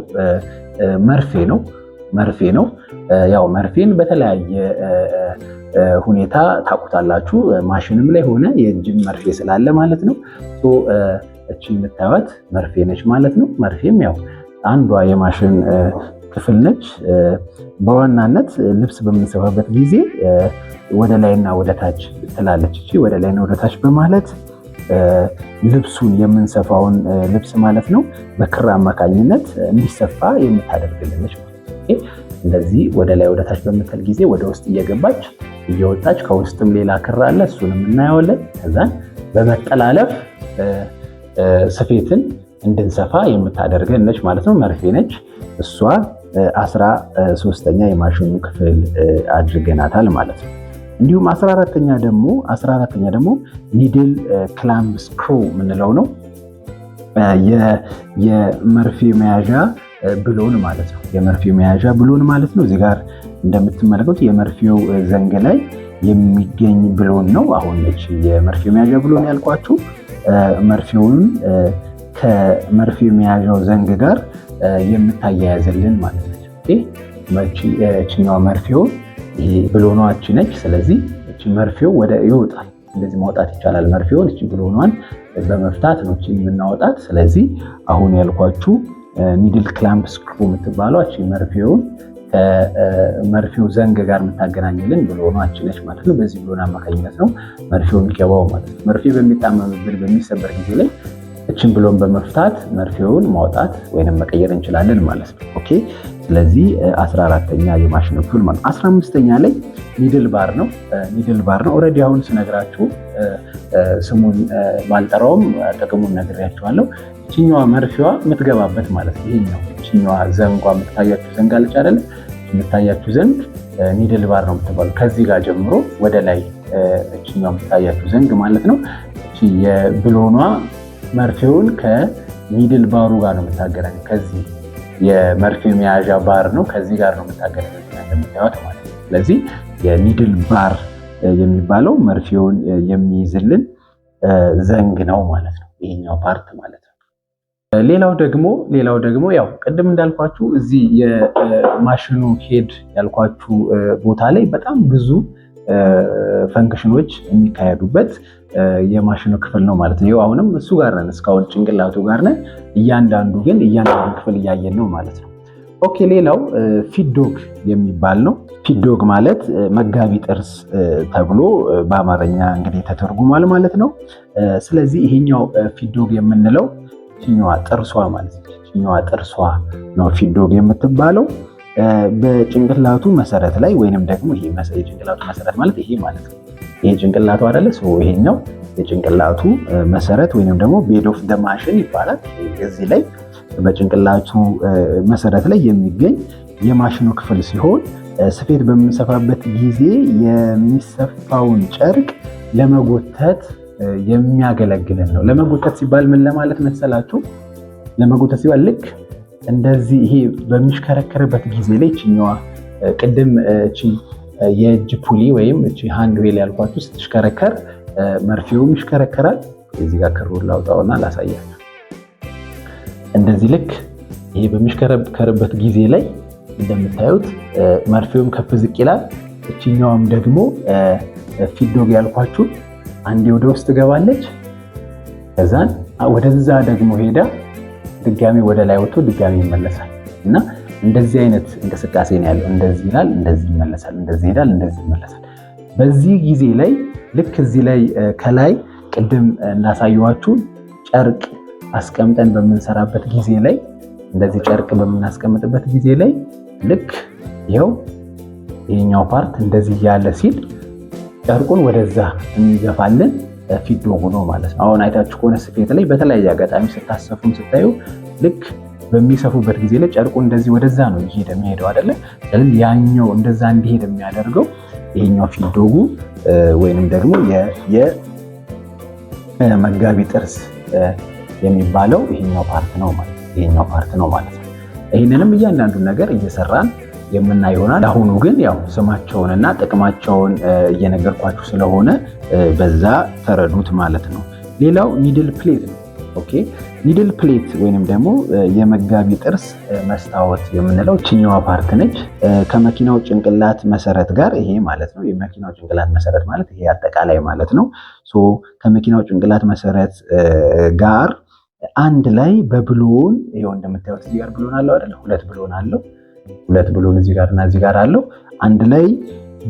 መርፌ ነው። ያው መርፌን በተለያየ ሁኔታ ታውቁታላችሁ። ማሽንም ላይ ሆነ የእጅም መርፌ ስላለ ማለት ነው። እቺ የምታዩት መርፌ ነች ማለት ነው። መርፌም ያው አንዷ የማሽን ክፍል ነች። በዋናነት ልብስ በምንሰፋበት ጊዜ ወደ ላይና ወደ ታች ትላለች። እቺ ወደ ላይና ወደ ታች በማለት ልብሱን የምንሰፋውን ልብስ ማለት ነው በክር አማካኝነት እንዲሰፋ የምታደርግልንች ማለት ነው። እንደዚህ ወደ ላይ ወደ ታች በምትል ጊዜ ወደ ውስጥ እየገባች እየወጣች ከውስጥም ሌላ ክር አለ፣ እሱንም እናየዋለን። ከዛን በመጠላለፍ ስፌትን እንድንሰፋ የምታደርገን ነች ማለት ነው። መርፌ ነች እሷ። 13ኛ የማሽኑ ክፍል አድርገናታል ማለት ነው። እንዲሁም 14ኛ ደግሞ ኒድል ክላምፕ ስክሩ የምንለው ነው። የመርፌ መያዣ ብሎን ማለት ነው። የመርፌ መያዣ ብሎን ማለት ነው። እዚህ ጋር እንደምትመለከቱት የመርፌው ዘንግ ላይ የሚገኝ ብሎን ነው። አሁን ነች የመርፌ መያዣ ብሎን ያልኳችሁ። መርፌውን ከመርፌ መያዣው ዘንግ ጋር የምታያያዝልን ማለት ነች። እቺኛዋ መርፌውን ይሄ ብሎኗች ነች። ስለዚህ እቺ መርፌው ወደ ይወጣል። እንደዚህ ማውጣት ይቻላል። መርፌውን እቺ ብሎኗን በመፍታት ነው እቺ የምናወጣት። ስለዚህ አሁን ያልኳችሁ ኒድል ክላምፕ ስክሩ የምትባለው እቺ መርፌውን ከመርፌው ዘንግ ጋር የምታገናኝልን ብሎኗች ነች ማለት ነው። በዚህ ብሎን አማካኝነት ነው መርፌው የሚገባው ማለት ነው። መርፌ በሚጣመምብን በሚሰበር ጊዜ ላይ እችን ብሎን በመፍታት መርፌውን ማውጣት ወይንም መቀየር እንችላለን ማለት ነው። ኦኬ። ስለዚህ 14ኛ የማሽኑ ክፍል ማለት 15ኛ ላይ ኒድል ባር ነው። ኒድል ባር ነው። ኦልሬዲ አሁን ስነግራችሁ ስሙን ባልጠራውም ጥቅሙን ነግሬያችኋለሁ። እችኛዋ መርፌዋ የምትገባበት ማለት ነው። ይሄኛው እችኛዋ ዘንጓ የምትታያችሁ ዘንግ አለች አይደል? የምትታያችሁ ዘንግ ኒድል ባር ነው የምትባለው። ከዚህ ጋር ጀምሮ ወደ ላይ እችኛዋ የምትታያችሁ ዘንግ ማለት ነው። እቺ የብሎኗ መርፌውን ከኒድል ባሩ ጋር ነው የምታገናኘው። ከዚህ የመርፌ መያዣ ባር ነው፣ ከዚህ ጋር ነው የምታገናኘው እንደምታዩት ማለት ነው። ስለዚህ የኒድል ባር የሚባለው መርፌውን የሚይዝልን ዘንግ ነው ማለት ነው፣ ይሄኛው ፓርት ማለት ነው። ሌላው ደግሞ ያው ቅድም እንዳልኳችሁ እዚህ የማሽኑ ሄድ ያልኳችሁ ቦታ ላይ በጣም ብዙ ፈንክሽኖች የሚካሄዱበት የማሽኑ ክፍል ነው ማለት ነው። ይኸው አሁንም እሱ ጋር ነን፣ እስካሁን ጭንቅላቱ ጋር ነን። እያንዳንዱ ክፍል እያየን ነው ማለት ነው። ኦኬ። ሌላው ፊትዶግ የሚባል ነው። ፊትዶግ ማለት መጋቢ ጥርስ ተብሎ በአማርኛ እንግዲህ ተተርጉሟል ማለት ነው። ስለዚህ ይሄኛው ፊትዶግ የምንለው ችኛዋ ጥርሷ ማለት ነው። ችኛዋ ጥርሷ ነው ፊትዶግ የምትባለው። በጭንቅላቱ መሰረት ላይ ወይንም ደግሞ ይሄ የጭንቅላቱ መሰረት ማለት ይሄ ማለት ነው። ይሄ ጭንቅላቱ አይደለ? ይሄኛው የጭንቅላቱ መሰረት ወይንም ደግሞ ቤድ ኦፍ ደ ማሽን ይባላል። እዚህ ላይ በጭንቅላቱ መሰረት ላይ የሚገኝ የማሽኑ ክፍል ሲሆን ስፌት በምንሰፋበት ጊዜ የሚሰፋውን ጨርቅ ለመጎተት የሚያገለግልን ነው። ለመጎተት ሲባል ምን ለማለት መሰላችሁ? ለመጎተት ሲባል ልክ እንደዚህ ይሄ በሚሽከረከርበት ጊዜ ላይ ችኛዋ ቅድም እቺ የእጅ ፑሊ ወይም እቺ ሃንድ ዌል ያልኳችሁ ስትሽከረከር መርፌውም ይሽከረከራል። እዚህ ጋር ክሩን ላውጣውና ላሳያችሁ። እንደዚህ ልክ ይሄ በሚሽከረከርበት ጊዜ ላይ እንደምታዩት መርፌውም ከፍ ዝቅ ይላል። እቺኛዋም ደግሞ ፊትዶግ ያልኳችሁ አንዴ ወደ ውስጥ ትገባለች፣ ከዛን ወደዛ ደግሞ ሄዳ ድጋሚ ወደ ላይ ወጥቶ ድጋሚ ይመለሳል እና እንደዚህ አይነት እንቅስቃሴ ነው ያለው። እንደዚህ ይላል፣ እንደዚህ ይመለሳል፣ እንደዚህ ይላል፣ እንደዚህ ይመለሳል። በዚህ ጊዜ ላይ ልክ እዚህ ላይ ከላይ ቅድም እናሳየዋችሁ ጨርቅ አስቀምጠን በምንሰራበት ጊዜ ላይ እንደዚህ ጨርቅ በምናስቀምጥበት ጊዜ ላይ ልክ ይኸው ይሄኛው ፓርት እንደዚህ ያለ ሲል ጨርቁን ወደዛ የሚገፋልን ፊትዶግ ነው ማለት ነው። አሁን አይታችሁ ከሆነ ስፌት ላይ በተለያየ አጋጣሚ ስታሰፉም ስታዩ ልክ በሚሰፉበት ጊዜ ላይ ጨርቁ እንደዚህ ወደዛ ነው የሚሄደው አይደለ? ስለዚህ ያኛው እንደዛ እንዲሄድ የሚያደርገው ይሄኛው ፊትዶጉ ወይንም ደግሞ የመጋቢ ጥርስ የሚባለው ይሄኛው ፓርት ነው ማለት ነው። ይህንንም እያንዳንዱን ነገር እየሰራን የምናይ ይሆናል። አሁኑ ግን ያው ስማቸውንና ጥቅማቸውን እየነገርኳችሁ ስለሆነ በዛ ተረዱት ማለት ነው። ሌላው ኒድል ፕሌት ነው። ኦኬ። ኒድል ፕሌት ወይንም ደግሞ የመጋቢ ጥርስ መስታወት የምንለው ችኛዋ ፓርት ነች። ከመኪናው ጭንቅላት መሰረት ጋር ይሄ ማለት ነው። የመኪናው ጭንቅላት መሰረት ማለት ይሄ አጠቃላይ ማለት ነው። ከመኪናው ጭንቅላት መሰረት ጋር አንድ ላይ በብሎን ይሄው እንደምታዩት እዚህ ጋር ብሎን አለው አይደል? ሁለት ብሎን እዚህ ጋር እና እዚህ ጋር አለው። አንድ ላይ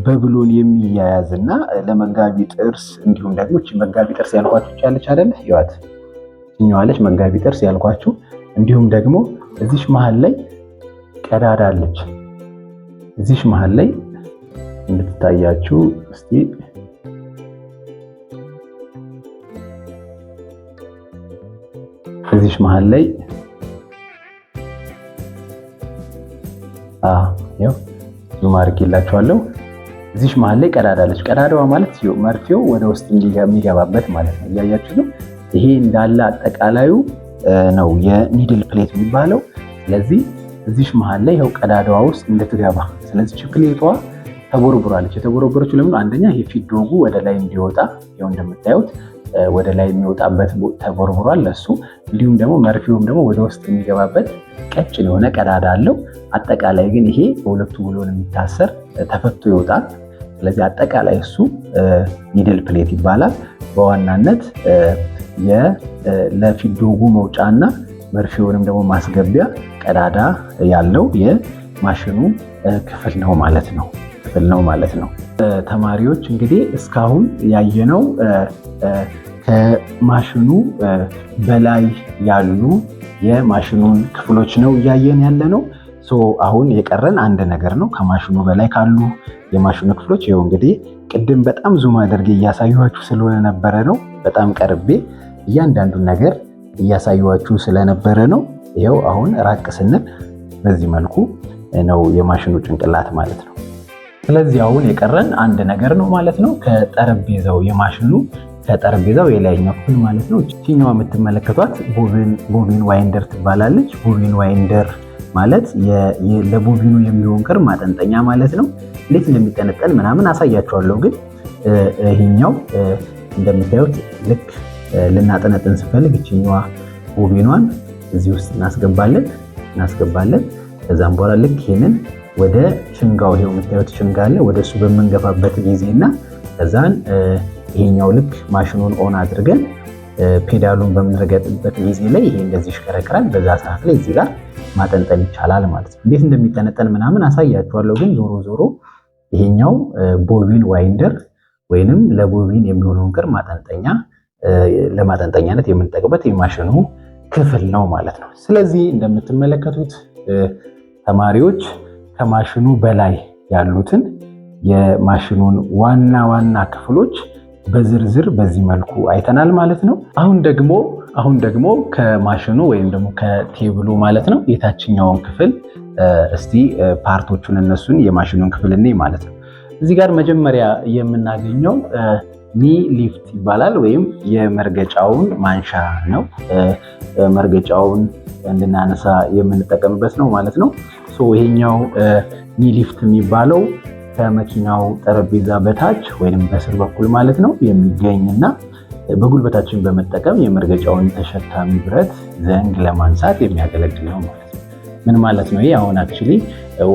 በብሎን የሚያያዝና ለመጋቢ ጥርስ እንዲሁም ደግሞ እቺ መጋቢ ጥርስ ያልኳችሁ ያለች አይደል? ይዋት እኛዋለች መጋቢ ጥርስ ያልኳችሁ። እንዲሁም ደግሞ እዚሽ መሃል ላይ ቀዳዳ አለች። እዚሽ መሃል ላይ እንድትታያችሁ እስቲ እዚህ መሃል ላይ ያው ዙም አድርጌላችኋለሁ። እዚህ መሃል ላይ ቀዳዳ አለች። ቀዳዳዋ ማለት መርፌው ወደ ውስጥ የሚገባበት ማለት ነው። እያያችሁ ነው። ይሄ እንዳለ አጠቃላዩ ነው የኒድል ፕሌት የሚባለው። ስለዚህ እዚህ መሃል ላይ ያው ቀዳዳዋ ውስጥ እንድትገባ። ስለዚህ ፕሌቷ ተቦርቡራለች። የተቦረቦረችው ለምን? አንደኛ ይሄ ፊት ዶጉ ወደ ላይ እንዲወጣ ያው እንደምታዩት ወደ ላይ የሚወጣበት ተቦርቡሯል ለሱ። እንዲሁም ደግሞ መርፌውም ደግሞ ወደ ውስጥ የሚገባበት ቀጭን የሆነ ቀዳዳ አለው። አጠቃላይ ግን ይሄ በሁለቱ ብሎን የሚታሰር ተፈቶ ይወጣል። ስለዚህ አጠቃላይ እሱ ኒድል ፕሌት ይባላል። በዋናነት ለፊት ዶጉ መውጫና መርፌውንም ደግሞ ማስገቢያ ቀዳዳ ያለው የማሽኑ ክፍል ነው ማለት ነው። ተማሪዎች እንግዲህ እስካሁን ያየነው ከማሽኑ በላይ ያሉ የማሽኑን ክፍሎች ነው እያየን ያለነው። አሁን የቀረን አንድ ነገር ነው። ከማሽኑ በላይ ካሉ የማሽኑ ክፍሎች ይኸው እንግዲህ ቅድም በጣም ዙም አድርጌ እያሳየኋችሁ ስለሆነ ነበረ ነው። በጣም ቀርቤ እያንዳንዱን ነገር እያሳየኋችሁ ስለነበረ ነው። ይኸው አሁን ራቅ ስንል በዚህ መልኩ ነው የማሽኑ ጭንቅላት ማለት ነው። ስለዚህ አሁን የቀረን አንድ ነገር ነው ማለት ነው። ከጠረጴዛው ከጠረጴዛው የላይኛው ክፍል ማለት ነው። እቺኛዋ የምትመለከቷት ቦቢን ዋይንደር ትባላለች። ቦቢን ዋይንደር ማለት ለቦቢኑ የሚሆን ክር ማጠንጠኛ ማለት ነው። እንዴት እንደሚጠነጠን ምናምን አሳያችኋለሁ። ግን ይሄኛው እንደምታዩት ልክ ልናጠነጥን ስፈልግ እቺኛዋ ቦቢኗን እዚህ ውስጥ እናስገባለን። ከዛም በኋላ ልክ ይሄንን ወደ ሽንጋው ይሄው የምታዩት ሽንጋ አለ። ወደሱ በምንገፋበት ጊዜና ከዛን ይሄኛው ልክ ማሽኑን ኦን አድርገን ፔዳሉን በምንረገጥበት ጊዜ ላይ ይሄ እንደዚህ ይሽከረከራል። በዛ ሰዓት ላይ እዚህ ጋር ማጠንጠን ይቻላል ማለት ነው። እንዴት እንደሚጠነጠን ምናምን አሳያችኋለሁ። ግን ዞሮ ይሄኛው ቦቢን ዋይንደር ወይንም ለቦቢን የሚሆነውን ክር ለማጠንጠኛነት የምንጠቀምበት የማሽኑ ክፍል ነው ማለት ነው። ስለዚህ እንደምትመለከቱት ተማሪዎች ከማሽኑ በላይ ያሉትን የማሽኑን ዋና ክፍሎች በዝርዝር በዚህ መልኩ አይተናል ማለት ነው። አሁን ደግሞ ከማሽኑ ወይም ደግሞ ከቴብሉ ማለት ነው የታችኛውን ክፍል እስቲ ፓርቶቹን እነሱን የማሽኑን ክፍል እንይ ማለት ነው። እዚህ ጋር መጀመሪያ የምናገኘው ኒ ሊፍት ይባላል ወይም የመርገጫውን ማንሻ ነው። መርገጫውን እንድናነሳ የምንጠቀምበት ነው ማለት ነው። ይሄኛው ኒ ሊፍት የሚባለው ከመኪናው ጠረጴዛ በታች ወይም በስር በኩል ማለት ነው የሚገኝና በጉልበታችን በመጠቀም የመርገጫውን ተሸካሚ ብረት ዘንግ ለማንሳት የሚያገለግል ነው ማለት ነው። ምን ማለት ነው? ይሄ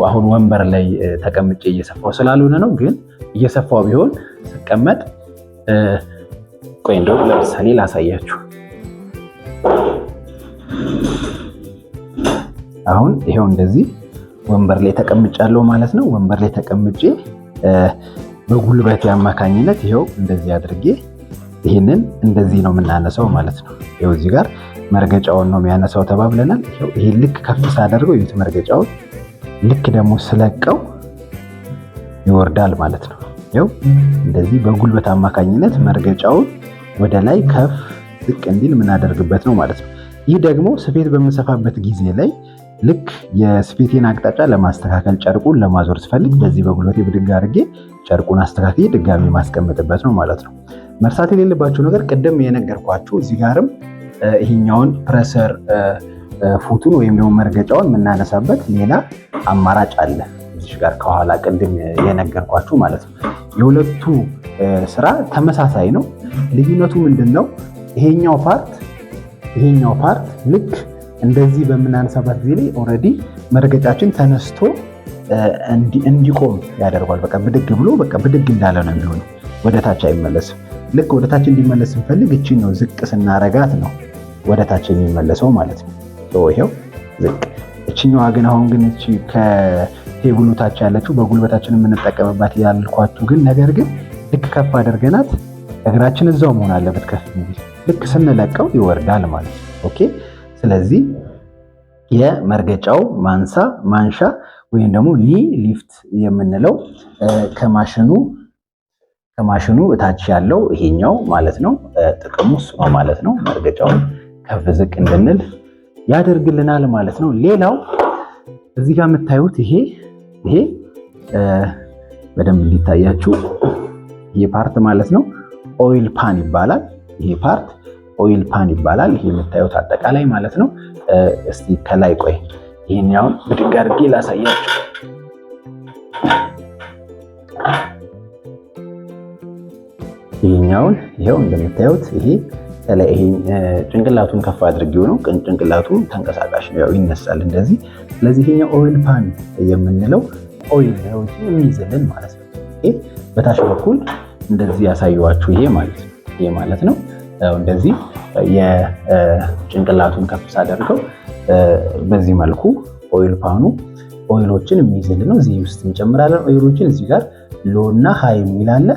አሁን ወንበር ላይ ተቀምጬ እየሰፋው ስላልሆነ ነው። ግን እየሰፋው ቢሆን ስቀመጥ ቆይ እንደው ለምሳሌ ላሳያችሁ። አሁን ይሄው እንደዚህ ወንበር ላይ ተቀምጫለሁ ማለት ነው። ወንበር ላይ ተቀምጬ በጉልበት አማካኝነት ይሄው እንደዚህ አድርጌ ይሄንን እንደዚህ ነው የምናነሳው ማለት ነው። ይሄው እዚህ ጋር መርገጫውን ነው የሚያነሳው ተባብለናል። ይሄው ይሄ ልክ ከፍ ሳደርገው ይሄ መርገጫውን ልክ ደግሞ ስለቀው ይወርዳል ማለት ነው። ይሄው እንደዚህ በጉልበት አማካኝነት መርገጫውን ወደ ላይ ከፍ ዝቅ እንዲል የምናደርግበት ነው ማለት ነው። ይህ ደግሞ ስፌት በምንሰፋበት ጊዜ ላይ ልክ የስፌቴን አቅጣጫ ለማስተካከል ጨርቁን ለማዞር ስፈልግ በዚህ በጉልበቴ ብድግ አድርጌ ጨርቁን አስተካክዬ ድጋሚ ማስቀመጥበት ነው ማለት ነው። መርሳት የሌለባቸው ነገር ቅድም የነገርኳችሁ እዚህ ጋርም ይሄኛውን ፕሬሰር ፉቱን ወይም ደግሞ መርገጫውን የምናነሳበት ሌላ አማራጭ አለ እዚህ ጋር ከኋላ ቅድም የነገርኳችሁ ማለት ነው። የሁለቱ ስራ ተመሳሳይ ነው። ልዩነቱ ምንድነው? ይሄኛው ፓርት ልክ እንደዚህ በምናነሳበት ጊዜ ላይ ኦልሬዲ መርገጫችን ተነስቶ እንዲቆም ያደርጋል። በቃ ብድግ እንዳለ ነው የሚሆነው። ወደ ታች አይመለስም። ልክ ወደ ታች እንዲመለስ ስንፈልግ እቺን ነው ዝቅ ስናረጋት ነው ወደ ታች የሚመለሰው ማለት ነው። ይሄው ዝቅ። እቺኛዋ ግን አሁን ግን እቺ ከቴብሉ ታች ያለችው በጉልበታችን የምንጠቀምባት ያልኳችሁ ግን ነገር ግን ልክ ከፍ አድርገናት እግራችን እዛው መሆን አለበት ከፍ የሚል ልክ ስንለቀው ይወርዳል ማለት ነው። ኦኬ። ስለዚህ የመርገጫው ማንሻ ወይም ደግሞ ኒ ሊፍት የምንለው ከማሽኑ እታች ያለው ይሄኛው ማለት ነው። ጥቅሙ እሱ ነው ማለት ነው። መርገጫውን ከፍ ዝቅ እንድንል ያደርግልናል ማለት ነው። ሌላው እዚህ ጋር የምታዩት ይሄ በደንብ እንዲታያችሁ ይሄ ፓርት ማለት ነው ኦይል ፓን ይባላል። ይሄ ፓርት ኦይል ፓን ይባላል። ይሄ የምታዩት አጠቃላይ ማለት ነው። እስቲ ከላይ ቆይ ይሄኛውን ብድግ አድርጌ ላሳያችሁ። ይሄኛውን ይሄው እንደምታዩት ይሄ ከላይ ይሄ ጭንቅላቱን ከፍ አድርጌው ነው። ጭንቅላቱ ተንቀሳቃሽ ነው፣ ያው ይነሳል እንደዚህ። ስለዚህ ይሄኛው ኦይል ፓን የምንለው ኦይል ነው የሚይዝልን ማለት ነው። ይሄ በታች በኩል እንደዚህ ያሳየዋችሁ ይሄ ማለት ነው። እንደዚህ የጭንቅላቱን ከፍ ሳደርገው በዚህ መልኩ ኦይል ፓኑ ኦይሎችን የሚይዝልን ነው። እዚህ ውስጥ እንጨምራለን ኦይሎችን። እዚህ ጋር ሎ እና ሃይ የሚል አለ።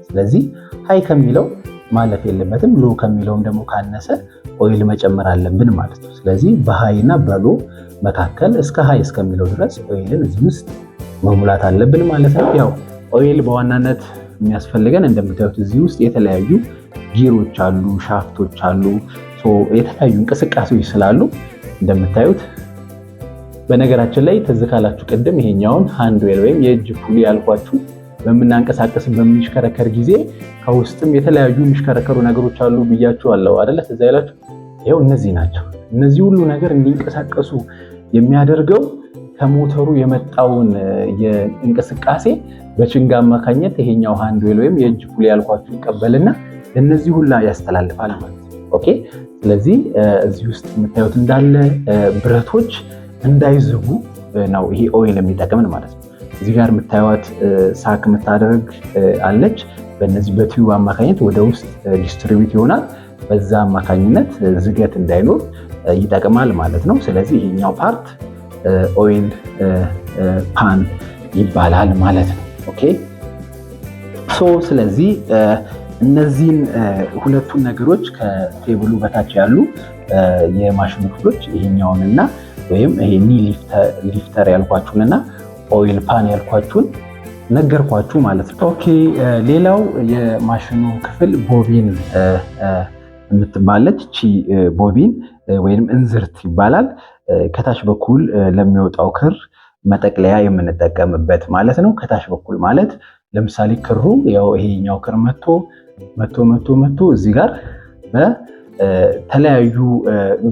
ስለዚህ ሃይ ከሚለው ማለፍ የለበትም። ሎ ከሚለውም ደግሞ ካነሰ ኦይል መጨመር አለብን ማለት ነው። ስለዚህ በሃይ እና በሎ መካከል እስከ ሃይ እስከሚለው ድረስ ኦይልን እዚህ ውስጥ መሙላት አለብን ማለት ነው። ያው ኦይል በዋናነት የሚያስፈልገን እንደምታዩት እዚህ ውስጥ የተለያዩ ጊሮች አሉ፣ ሻፍቶች አሉ፣ የተለያዩ እንቅስቃሴዎች ስላሉ እንደምታዩት። በነገራችን ላይ ትዝ ካላችሁ ቅድም ይሄኛውን ሃንድ ዌል ወይም የእጅ ፑሊ ያልኳችሁ በምናንቀሳቀስ በሚሽከረከር ጊዜ ከውስጥም የተለያዩ የሚሽከረከሩ ነገሮች አሉ ብያችኋለሁ አይደለ? ትዝ ይላችሁ? ይኸው እነዚህ ናቸው። እነዚህ ሁሉ ነገር እንዲንቀሳቀሱ የሚያደርገው ከሞተሩ የመጣውን የእንቅስቃሴ በችንጋ አማካኝነት ይሄኛው ሃንድ ዌል ወይም የእጅ ፑሊ ያልኳችሁ ይቀበልና እነዚህ ሁላ ያስተላልፋል ማለት ነው። ኦኬ። ስለዚህ እዚህ ውስጥ የምታዩት እንዳለ ብረቶች እንዳይዝጉ ነው ይሄ ኦይል የሚጠቅምን ማለት ነው። እዚህ ጋር የምታዩት ሳክ የምታደርግ አለች። በእነዚህ በቲዩብ አማካኝነት ወደ ውስጥ ዲስትሪቢዩት ይሆናል። በዛ አማካኝነት ዝገት እንዳይኖር ይጠቅማል ማለት ነው። ስለዚህ ይሄኛው ፓርት ኦይል ፓን ይባላል ማለት ነው። ኦኬ። ስለዚህ እነዚህን ሁለቱን ነገሮች ከቴብሉ በታች ያሉ የማሽኑ ክፍሎች ይሄኛውንና ወይም ይሄ ኒ ሊፍተር ያልኳችሁንና ኦይል ፓን ያልኳችሁን ነገርኳችሁ ማለት ነው። ኦኬ። ሌላው የማሽኑ ክፍል ቦቢን የምትባለች እቺ ቦቢን ወይም እንዝርት ይባላል። ከታች በኩል ለሚወጣው ክር መጠቅለያ የምንጠቀምበት ማለት ነው። ከታች በኩል ማለት ለምሳሌ ክሩ ያው ይሄኛው ክር መቶ እዚህ ጋር በተለያዩ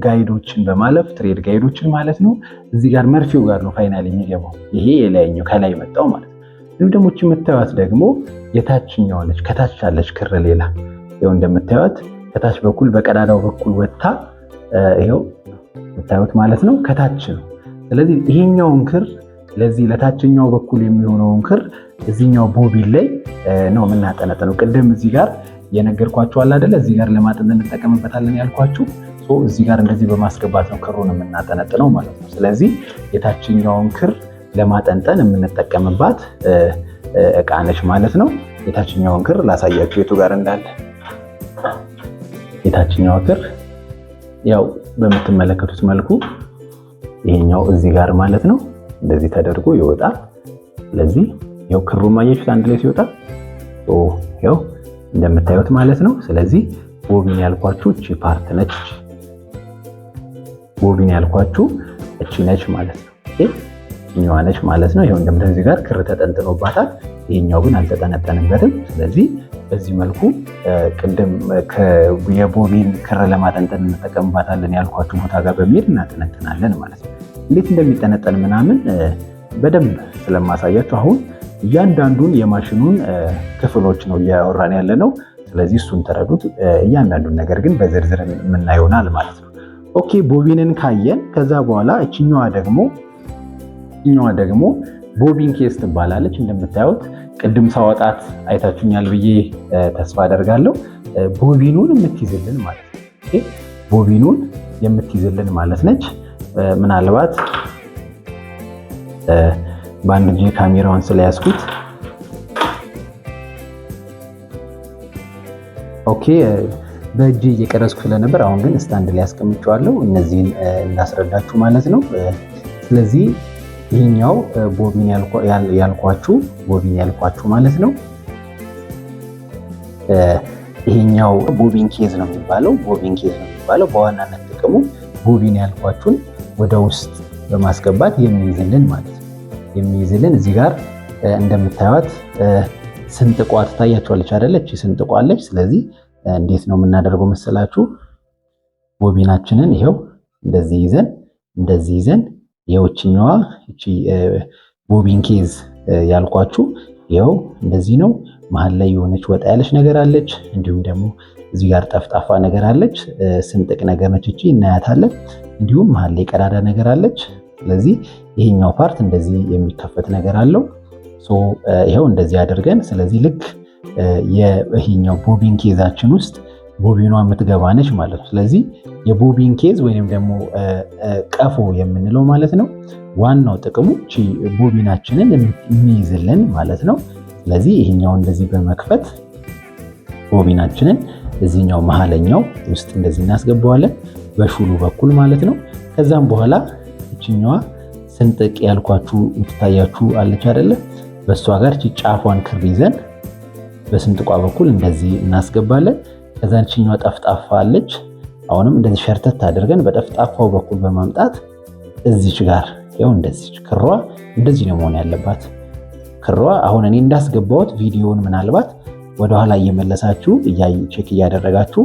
ጋይዶችን በማለፍ ትሬድ ጋይዶችን ማለት ነው። እዚህ ጋር መርፌው ጋር ነው ፋይናል የሚገባው። ይሄ የላይኛው ከላይ መጣው ማለት ነው። እንዴ ደግሞ እቺ የምታዩት ደግሞ የታችኛው ነች። ከታች ያለች ክር ሌላ ይሄው እንደምታዩት ከታች በኩል በቀዳዳው በኩል ወጣ ይሄው የምታዩት ማለት ነው። ከታች ነው። ስለዚህ ይሄኛውን ክር ለዚህ ለታችኛው በኩል የሚሆነውን ክር እዚህኛው ቦቢን ላይ ነው የምናጠነጥነው። ቅድም እዚህ ጋር የነገርኳችሁ አለ አይደለ? እዚህ ጋር ለማጠንጠን እንጠቀምበታለን ያልኳችሁ። እዚህ ጋር እንደዚህ በማስገባት ነው ክሩን የምናጠነጥነው ማለት ነው። ስለዚህ የታችኛውን ክር ለማጠንጠን የምንጠቀምባት እቃ ነች ማለት ነው። የታችኛውን ክር ላሳያችሁ የቱ ጋር እንዳለ። የታችኛው ክር ያው በምትመለከቱት መልኩ ይሄኛው እዚህ ጋር ማለት ነው እንደዚህ ተደርጎ ይወጣል። ስለዚህ ያው ክሩ ማየት አንድ ላይ ሲወጣ ያው እንደምታዩት ማለት ነው። ስለዚህ ቦቢን ያልኳችሁ እቺ ፓርት ነች። ቦቢን ያልኳችሁ እቺ ነች ማለት ነው። ይሄኛው ነች ማለት ነው። ይሄው እንደምታዩት እዚህ ጋር ክር ተጠንጥኖባታል። ይሄኛው ግን አልተጠነጠነበትም። ስለዚህ በዚህ መልኩ ቅድም የቦቢን ክር ለማጠንጠን እንጠቀምባታለን ያልኳችሁ ቦታ ጋር በመሄድ እናጠነጥናለን ማለት ነው። እንዴት እንደሚጠነጠን ምናምን በደንብ ስለማሳያችሁ አሁን እያንዳንዱን የማሽኑን ክፍሎች ነው እያወራን ያለ ነው። ስለዚህ እሱን ተረዱት። እያንዳንዱን ነገር ግን በዝርዝር የምናየውናል ማለት ነው። ኦኬ። ቦቢንን ካየን ከዛ በኋላ እችኛዋ ደግሞ ቦቢን ኬስ ትባላለች። እንደምታዩት ቅድም ሳወጣት አይታችሁኛል ብዬ ተስፋ አደርጋለሁ። ቦቢኑን የምትይዝልን ማለት ነው። ኦኬ። ቦቢኑን የምትይዝልን ማለት ነች። ምናልባት በአንድ እጄ ካሜራውን ስለያዝኩት ኦኬ በእጄ እየቀረጽኩ ስለነበር አሁን ግን ስታንድ ላይ አስቀምጬዋለሁ እነዚህን እንዳስረዳችሁ ማለት ነው። ስለዚህ ይሄኛው ቦቢን ያልኳችሁ ማለት ነው። ይሄኛው ቦቢን ኬዝ ነው የሚባለው። በዋናነት ጥቅሙ ቦቢን ያልኳችሁን ወደ ውስጥ በማስገባት የሚይዝልን ማለት ነው። የሚይዝልን እዚህ ጋር እንደምታዩት ስንጥቋ ትታያችኋለች አይደለች? ስንጥቋ አለች። ስለዚህ እንዴት ነው የምናደርገው መሰላችሁ? ቦቢናችንን ይሄው እንደዚህ ይዘን የውጭኛዋ እቺ ቦቢን ኬዝ ያልኳችሁ ይሄው እንደዚህ ነው። መሀል ላይ የሆነች ወጣ ያለች ነገር አለች። እንዲሁም ደግሞ እዚህ ጋር ጠፍጣፋ ነገር አለች። ስንጥቅ ነገር ነች እቺ እናያታለን። እንዲሁም መሀል ላይ ቀዳዳ ነገር አለች። ስለዚህ ይሄኛው ፓርት እንደዚህ የሚከፈት ነገር አለው። ይሄው እንደዚህ አድርገን ስለዚህ ልክ ይሄኛው ቦቢን ኬዛችን ውስጥ ቦቢኗ የምትገባ ነች ማለት ነው። ስለዚህ የቦቢን ኬዝ ወይንም ደግሞ ቀፎ የምንለው ማለት ነው ዋናው ጥቅሙ እቺ ቦቢናችንን የሚይዝልን ማለት ነው። ስለዚህ ይሄኛው እንደዚህ በመክፈት ቦቢናችንን እዚህኛው መሀለኛው ውስጥ እንደዚህ እናስገባዋለን በሹሉ በኩል ማለት ነው። ከዛም በኋላ እቺኛዋ ስንጥቅ ያልኳችሁ የምትታያችሁ አለች አይደለ? በሷ ጋር እቺ ጫፏን ክር ይዘን በስንጥቋ በኩል እንደዚህ እናስገባለን። ከዛ እቺኛዋ ጠፍጣፋ አለች። አሁንም እንደዚህ ሸርተት አድርገን በጠፍጣፋው በኩል በማምጣት እዚች ጋር ያው እንደዚህ ክሯ እንደዚህ ነው መሆን ያለባት። ክሯ አሁን እኔ እንዳስገባሁት ቪዲዮውን ምናልባት ወደኋላ እየመለሳችሁ ቼክ እያደረጋችሁ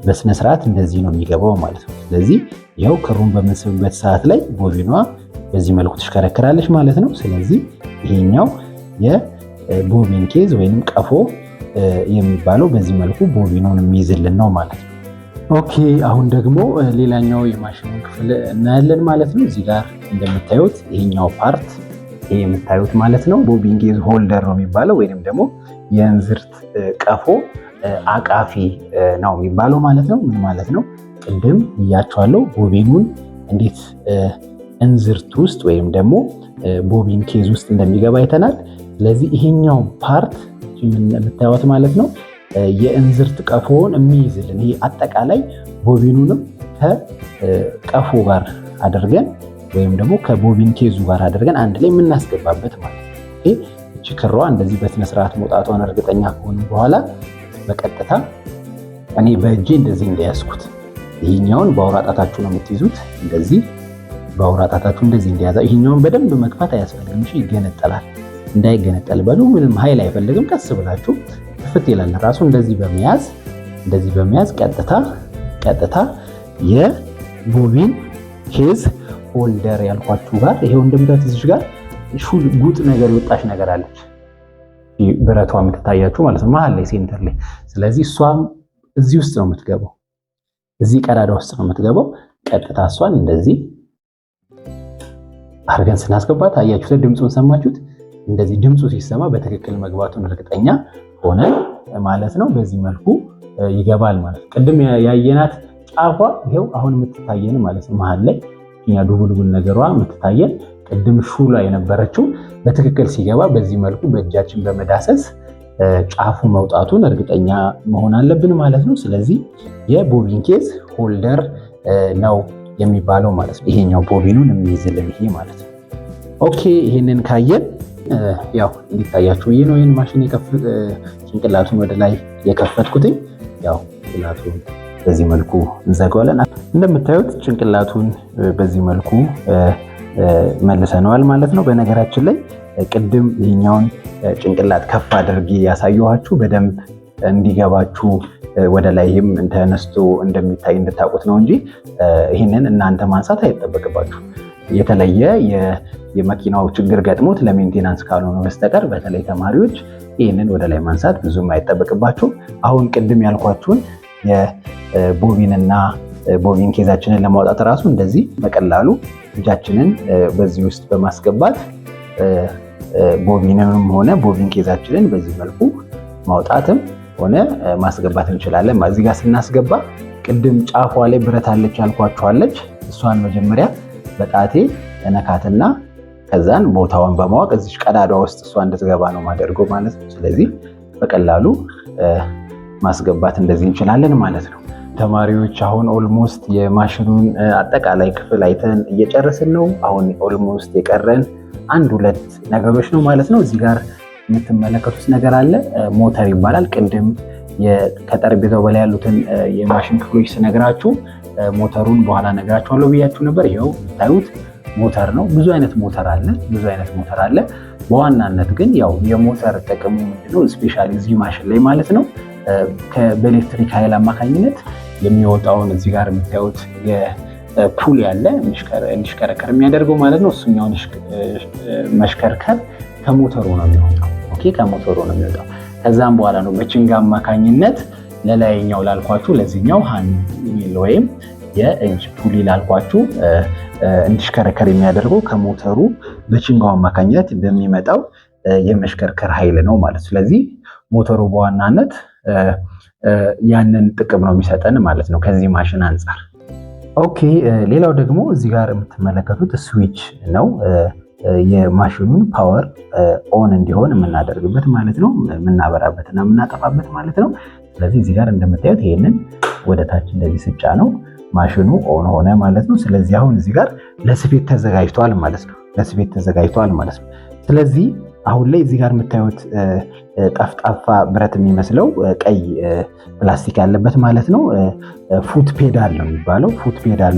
በስነ ስርዓት እንደዚህ ነው የሚገባው ማለት ነው። ስለዚህ ያው ክሩን በምንስብበት ሰዓት ላይ ቦቢኗ በዚህ መልኩ ትሽከረከራለች ማለት ነው። ስለዚህ ይሄኛው የቦቢን ኬዝ ወይንም ቀፎ የሚባለው በዚህ መልኩ ቦቢኑን የሚይዝልን ነው ማለት ነው። ኦኬ አሁን ደግሞ ሌላኛው የማሽኑን ክፍል እናያለን ማለት ነው። እዚህ ጋር እንደምታዩት ይሄኛው ፓርት ይሄ የምታዩት ማለት ነው ቦቢን ኬዝ ሆልደር ነው የሚባለው ወይንም ደግሞ የእንዝርት ቀፎ አቃፊ ነው የሚባለው ማለት ነው። ምን ማለት ነው? ቅድም ብያችኋለሁ ቦቢኑን እንዴት እንዝርት ውስጥ ወይም ደግሞ ቦቢን ኬዝ ውስጥ እንደሚገባ አይተናል። ስለዚህ ይሄኛው ፓርት የምታዩት ማለት ነው የእንዝርት ቀፎውን የሚይዝልን ይሄ አጠቃላይ ቦቢኑንም ከቀፎ ጋር አድርገን ወይም ደግሞ ከቦቢን ኬዙ ጋር አድርገን አንድ ላይ የምናስገባበት ማለት ነው። እቺ ክሯ እንደዚህ በስነ ስርዓት መውጣቷን እርግጠኛ ከሆኑ በኋላ በቀጥታ እኔ በእጄ እንደዚህ እንደያዝኩት ይሄኛውን በአውራ ጣታችሁ ነው የምትይዙት። እንደዚህ በአውራ ጣታችሁ እንደዚህ እንደያዛ ይሄኛውን በደንብ መግፋት አያስፈልግም። እሺ ይገነጠላል። እንዳይገነጠል በሉ ምንም ኃይል አይፈልግም። ቀስ ብላችሁ ፍት ይላል ራሱ። እንደዚህ በመያዝ ቀጥታ የቦቢን ኬዝ ሆልደር ያልኳችሁ ጋር ይሄው እንደምታዩት እዚህ ጋር ሹል ጉጥ ነገር የወጣች ነገር አለች። ብረቷ የምትታያችሁ ማለት ነው መሀል ላይ ሴንተር ላይ። ስለዚህ እሷም እዚህ ውስጥ ነው የምትገባው፣ እዚህ ቀዳዳ ውስጥ ነው የምትገባው። ቀጥታ እሷን እንደዚህ አድርገን ስናስገባት አያችሁት፣ ድምፁን ሰማችሁት። እንደዚህ ድምፁ ሲሰማ በትክክል መግባቱን እርግጠኛ ሆነ ማለት ነው። በዚህ መልኩ ይገባል ማለት ነው። ቅድም ያየናት ጫፏ ይሄው አሁን የምትታየን ማለት ነው መሀል ላይ እኛ ዱቡልቡል ነገሯ የምትታየን ቅድም ሹላ የነበረችው በትክክል ሲገባ በዚህ መልኩ በእጃችን በመዳሰስ ጫፉ መውጣቱን እርግጠኛ መሆን አለብን ማለት ነው። ስለዚህ የቦቢን ኬዝ ሆልደር ነው የሚባለው ማለት ነው። ይሄኛው ቦቢኑን የሚይዝልን ይሄ ማለት ነው። ኦኬ ይሄንን ካየን ያው እንዲታያችሁ ይሄ ነው። ይሄን ማሽን ጭንቅላቱን ወደ ላይ የከፈትኩትኝ ያው ጭንቅላቱን በዚህ መልኩ እንዘጋዋለን። እንደምታዩት ጭንቅላቱን በዚህ መልኩ መልሰነዋል ማለት ነው። በነገራችን ላይ ቅድም ይሄኛውን ጭንቅላት ከፍ አድርጌ ያሳየኋችሁ በደንብ እንዲገባችሁ ወደ ላይም ተነስቶ እንደሚታይ እንድታውቁት ነው እንጂ ይህንን እናንተ ማንሳት አይጠበቅባችሁ። የተለየ የመኪናው ችግር ገጥሞት ለሜንቴናንስ ካልሆነ በስተቀር በተለይ ተማሪዎች ይህንን ወደ ላይ ማንሳት ብዙም አይጠበቅባችሁ። አሁን ቅድም ያልኳችሁን የቦቢንና ቦቢን ኬዛችንን ለማውጣት ራሱ እንደዚህ በቀላሉ እጃችንን በዚህ ውስጥ በማስገባት ቦቢንንም ሆነ ቦቢን ኬዛችንን በዚህ መልኩ ማውጣትም ሆነ ማስገባት እንችላለን። እዚህ ጋር ስናስገባ ቅድም ጫፏ ላይ ብረት አለች ያልኳችኋለች። እሷን መጀመሪያ በጣቴ እነካትና ከዛን ቦታውን በማወቅ እዚህ ቀዳዳ ውስጥ እሷ እንድትገባ ነው ማደርገው ማለት ነው። ስለዚህ በቀላሉ ማስገባት እንደዚህ እንችላለን ማለት ነው። ተማሪዎች አሁን ኦልሞስት የማሽኑን አጠቃላይ ክፍል አይተን እየጨረስን ነው። አሁን ኦልሞስት የቀረን አንድ ሁለት ነገሮች ነው ማለት ነው። እዚህ ጋር የምትመለከቱት ነገር አለ፣ ሞተር ይባላል። ቅድም ከጠረጴዛው በላይ ያሉትን የማሽን ክፍሎች ስነግራችሁ ሞተሩን በኋላ ነግራችኋለሁ ብያችሁ ነበር። ይኸው ታዩት ሞተር ነው። ብዙ አይነት ሞተር አለ። በዋናነት ግን ያው የሞተር ጥቅሙ ምንድነው? ስፔሻሊ እዚህ ማሽን ላይ ማለት ነው በኤሌክትሪክ ኃይል አማካኝነት የሚወጣውን እዚህ ጋር የምታዩት የፑል ያለ እንዲሽከረከር የሚያደርገው ማለት ነው። እሱኛውን መሽከርከር ከሞተሩ ነው የሚወጣው። ኦኬ፣ ከሞተሩ ነው የሚወጣው። ከዛም በኋላ ነው በችንጋ አማካኝነት ለላይኛው ላልኳችሁ ለዚህኛው ሃንድ ወይም የእጅ ፑሊ ላልኳችሁ እንዲሽከረከር የሚያደርገው ከሞተሩ በችንጋው አማካኝነት በሚመጣው የመሽከርከር ኃይል ነው ማለት። ስለዚህ ሞተሩ በዋናነት ያንን ጥቅም ነው የሚሰጠን ማለት ነው ከዚህ ማሽን አንጻር። ኦኬ፣ ሌላው ደግሞ እዚህ ጋር የምትመለከቱት ስዊች ነው። የማሽኑን ፓወር ኦን እንዲሆን የምናደርግበት ማለት ነው፣ የምናበራበትና የምናጠፋበት ማለት ነው። ስለዚህ እዚህ ጋር እንደምታዩት ይሄንን ወደ ታች እንደዚህ ስጫ ነው ማሽኑ ኦን ሆነ ማለት ነው። ስለዚህ አሁን እዚህ ጋር ለስፌት ተዘጋጅቷል ማለት ነው። ስለዚህ አሁን ላይ እዚህ ጋር የምታዩት ጠፍጣፋ ብረት የሚመስለው ቀይ ፕላስቲክ ያለበት ማለት ነው ፉት ፔዳል ነው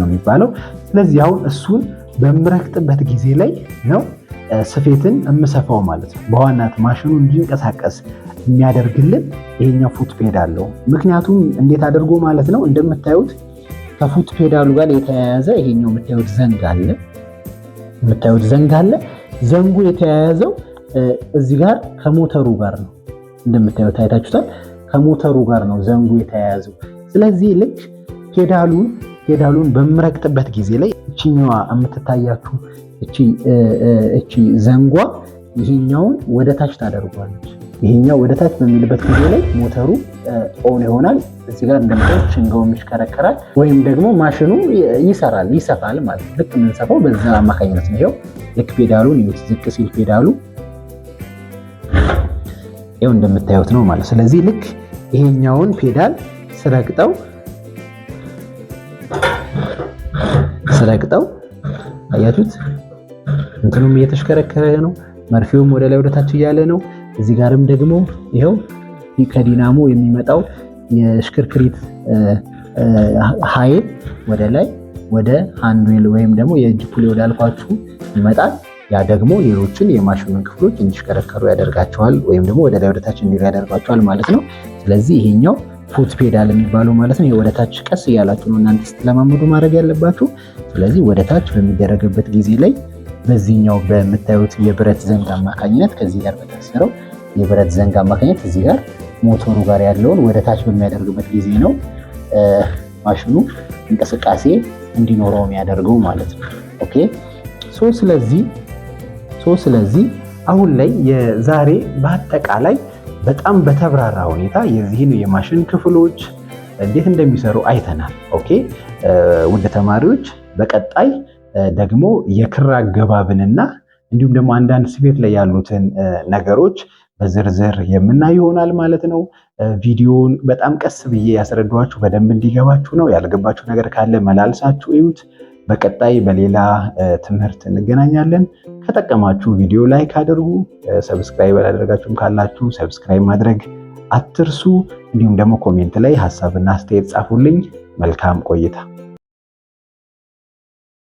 የሚባለው። ስለዚህ አሁን እሱን በምረግጥበት ጊዜ ላይ ነው ስፌትን የምሰፋው ማለት ነው። በዋናት ማሽኑ እንዲንቀሳቀስ የሚያደርግልን ይሄኛው ፉት ፔዳል ነው። ምክንያቱም እንዴት አድርጎ ማለት ነው እንደምታዩት ከፉት ፔዳሉ ጋር የተያያዘ ይሄኛው የምታዩት ዘንግ አለ። ዘንጉ የተያያዘው እዚህ ጋር ከሞተሩ ጋር ነው። እንደምታዩት አይታችሁታል። ከሞተሩ ጋር ነው ዘንጉ የተያያዘው። ስለዚህ ልክ ፔዳሉን በምረግጥበት ጊዜ ላይ እቺኛዋ የምትታያችሁ እቺ ዘንጓ ይሄኛውን ወደ ታች ታደርጓለች። ይሄኛው ወደ ታች በሚልበት ጊዜ ላይ ሞተሩ ኦን ይሆናል። እዚህ ጋር እንደምታዩት ችንጋውም ይሽከረከራል ወይም ደግሞ ማሽኑ ይሰፋል ማለት ነው። ልክ የምንሰፋው በዛ አማካኝነት ነው። ይኸው ልክ ፔዳሉን ይሁት ዝቅ ሲል ፔዳሉ ይኸው እንደምታዩት ነው ማለት። ስለዚህ ልክ ይሄኛውን ፔዳል ስረግጠው አያችሁት፣ እንትኑም እየተሽከረከረ ነው። መርፌውም ወደ ላይ ወደ ታች እያለ ነው። እዚህ ጋርም ደግሞ ይኸው ከዲናሞ የሚመጣው የሽክርክሪት ኃይል ወደ ላይ ወደ ሃንድዌል ወይም ደግሞ የእጅ ፑሊ ወደ አልኳችሁ ይመጣል። ያ ደግሞ ሌሎችን የማሽኑን ክፍሎች እንዲሽከረከሩ ያደርጋቸዋል ወይም ደግሞ ወደ ላይ ወደ ታች እንዲሉ ያደርጋቸዋል ማለት ነው። ስለዚህ ይሄኛው ፉት ፔዳል የሚባለው ማለት ነው። ወደ ታች ቀስ እያላችሁ ነው እናንተ ስትለማመዱ ማድረግ ያለባችሁ። ስለዚህ ወደ ታች በሚደረግበት ጊዜ ላይ በዚህኛው በምታዩት የብረት ዘንግ አማካኝነት ከዚህ ጋር በታሰረው የብረት ዘንግ አማካኝነት እዚህ ጋር ሞተሩ ጋር ያለውን ወደ ታች በሚያደርግበት ጊዜ ነው ማሽኑ እንቅስቃሴ እንዲኖረው የሚያደርገው ማለት ነው። ኦኬ ስለዚህ አሁን ላይ የዛሬ በአጠቃላይ በጣም በተብራራ ሁኔታ የዚህን የማሽን ክፍሎች እንዴት እንደሚሰሩ አይተናል። ኦኬ ውድ ተማሪዎች፣ በቀጣይ ደግሞ የክር አገባብንና እንዲሁም ደግሞ አንዳንድ ስፌት ላይ ያሉትን ነገሮች በዝርዝር የምናይ ይሆናል ማለት ነው። ቪዲዮውን በጣም ቀስ ብዬ ያስረዳኋችሁ በደንብ እንዲገባችሁ ነው። ያልገባችሁ ነገር ካለ መላልሳችሁ እዩት። በቀጣይ በሌላ ትምህርት እንገናኛለን። ከጠቀማችሁ ቪዲዮ ላይክ አድርጉ። ሰብስክራይብ ያላደረጋችሁም ካላችሁ ሰብስክራይብ ማድረግ አትርሱ። እንዲሁም ደግሞ ኮሜንት ላይ ሀሳብና አስተያየት ጻፉልኝ። መልካም ቆይታ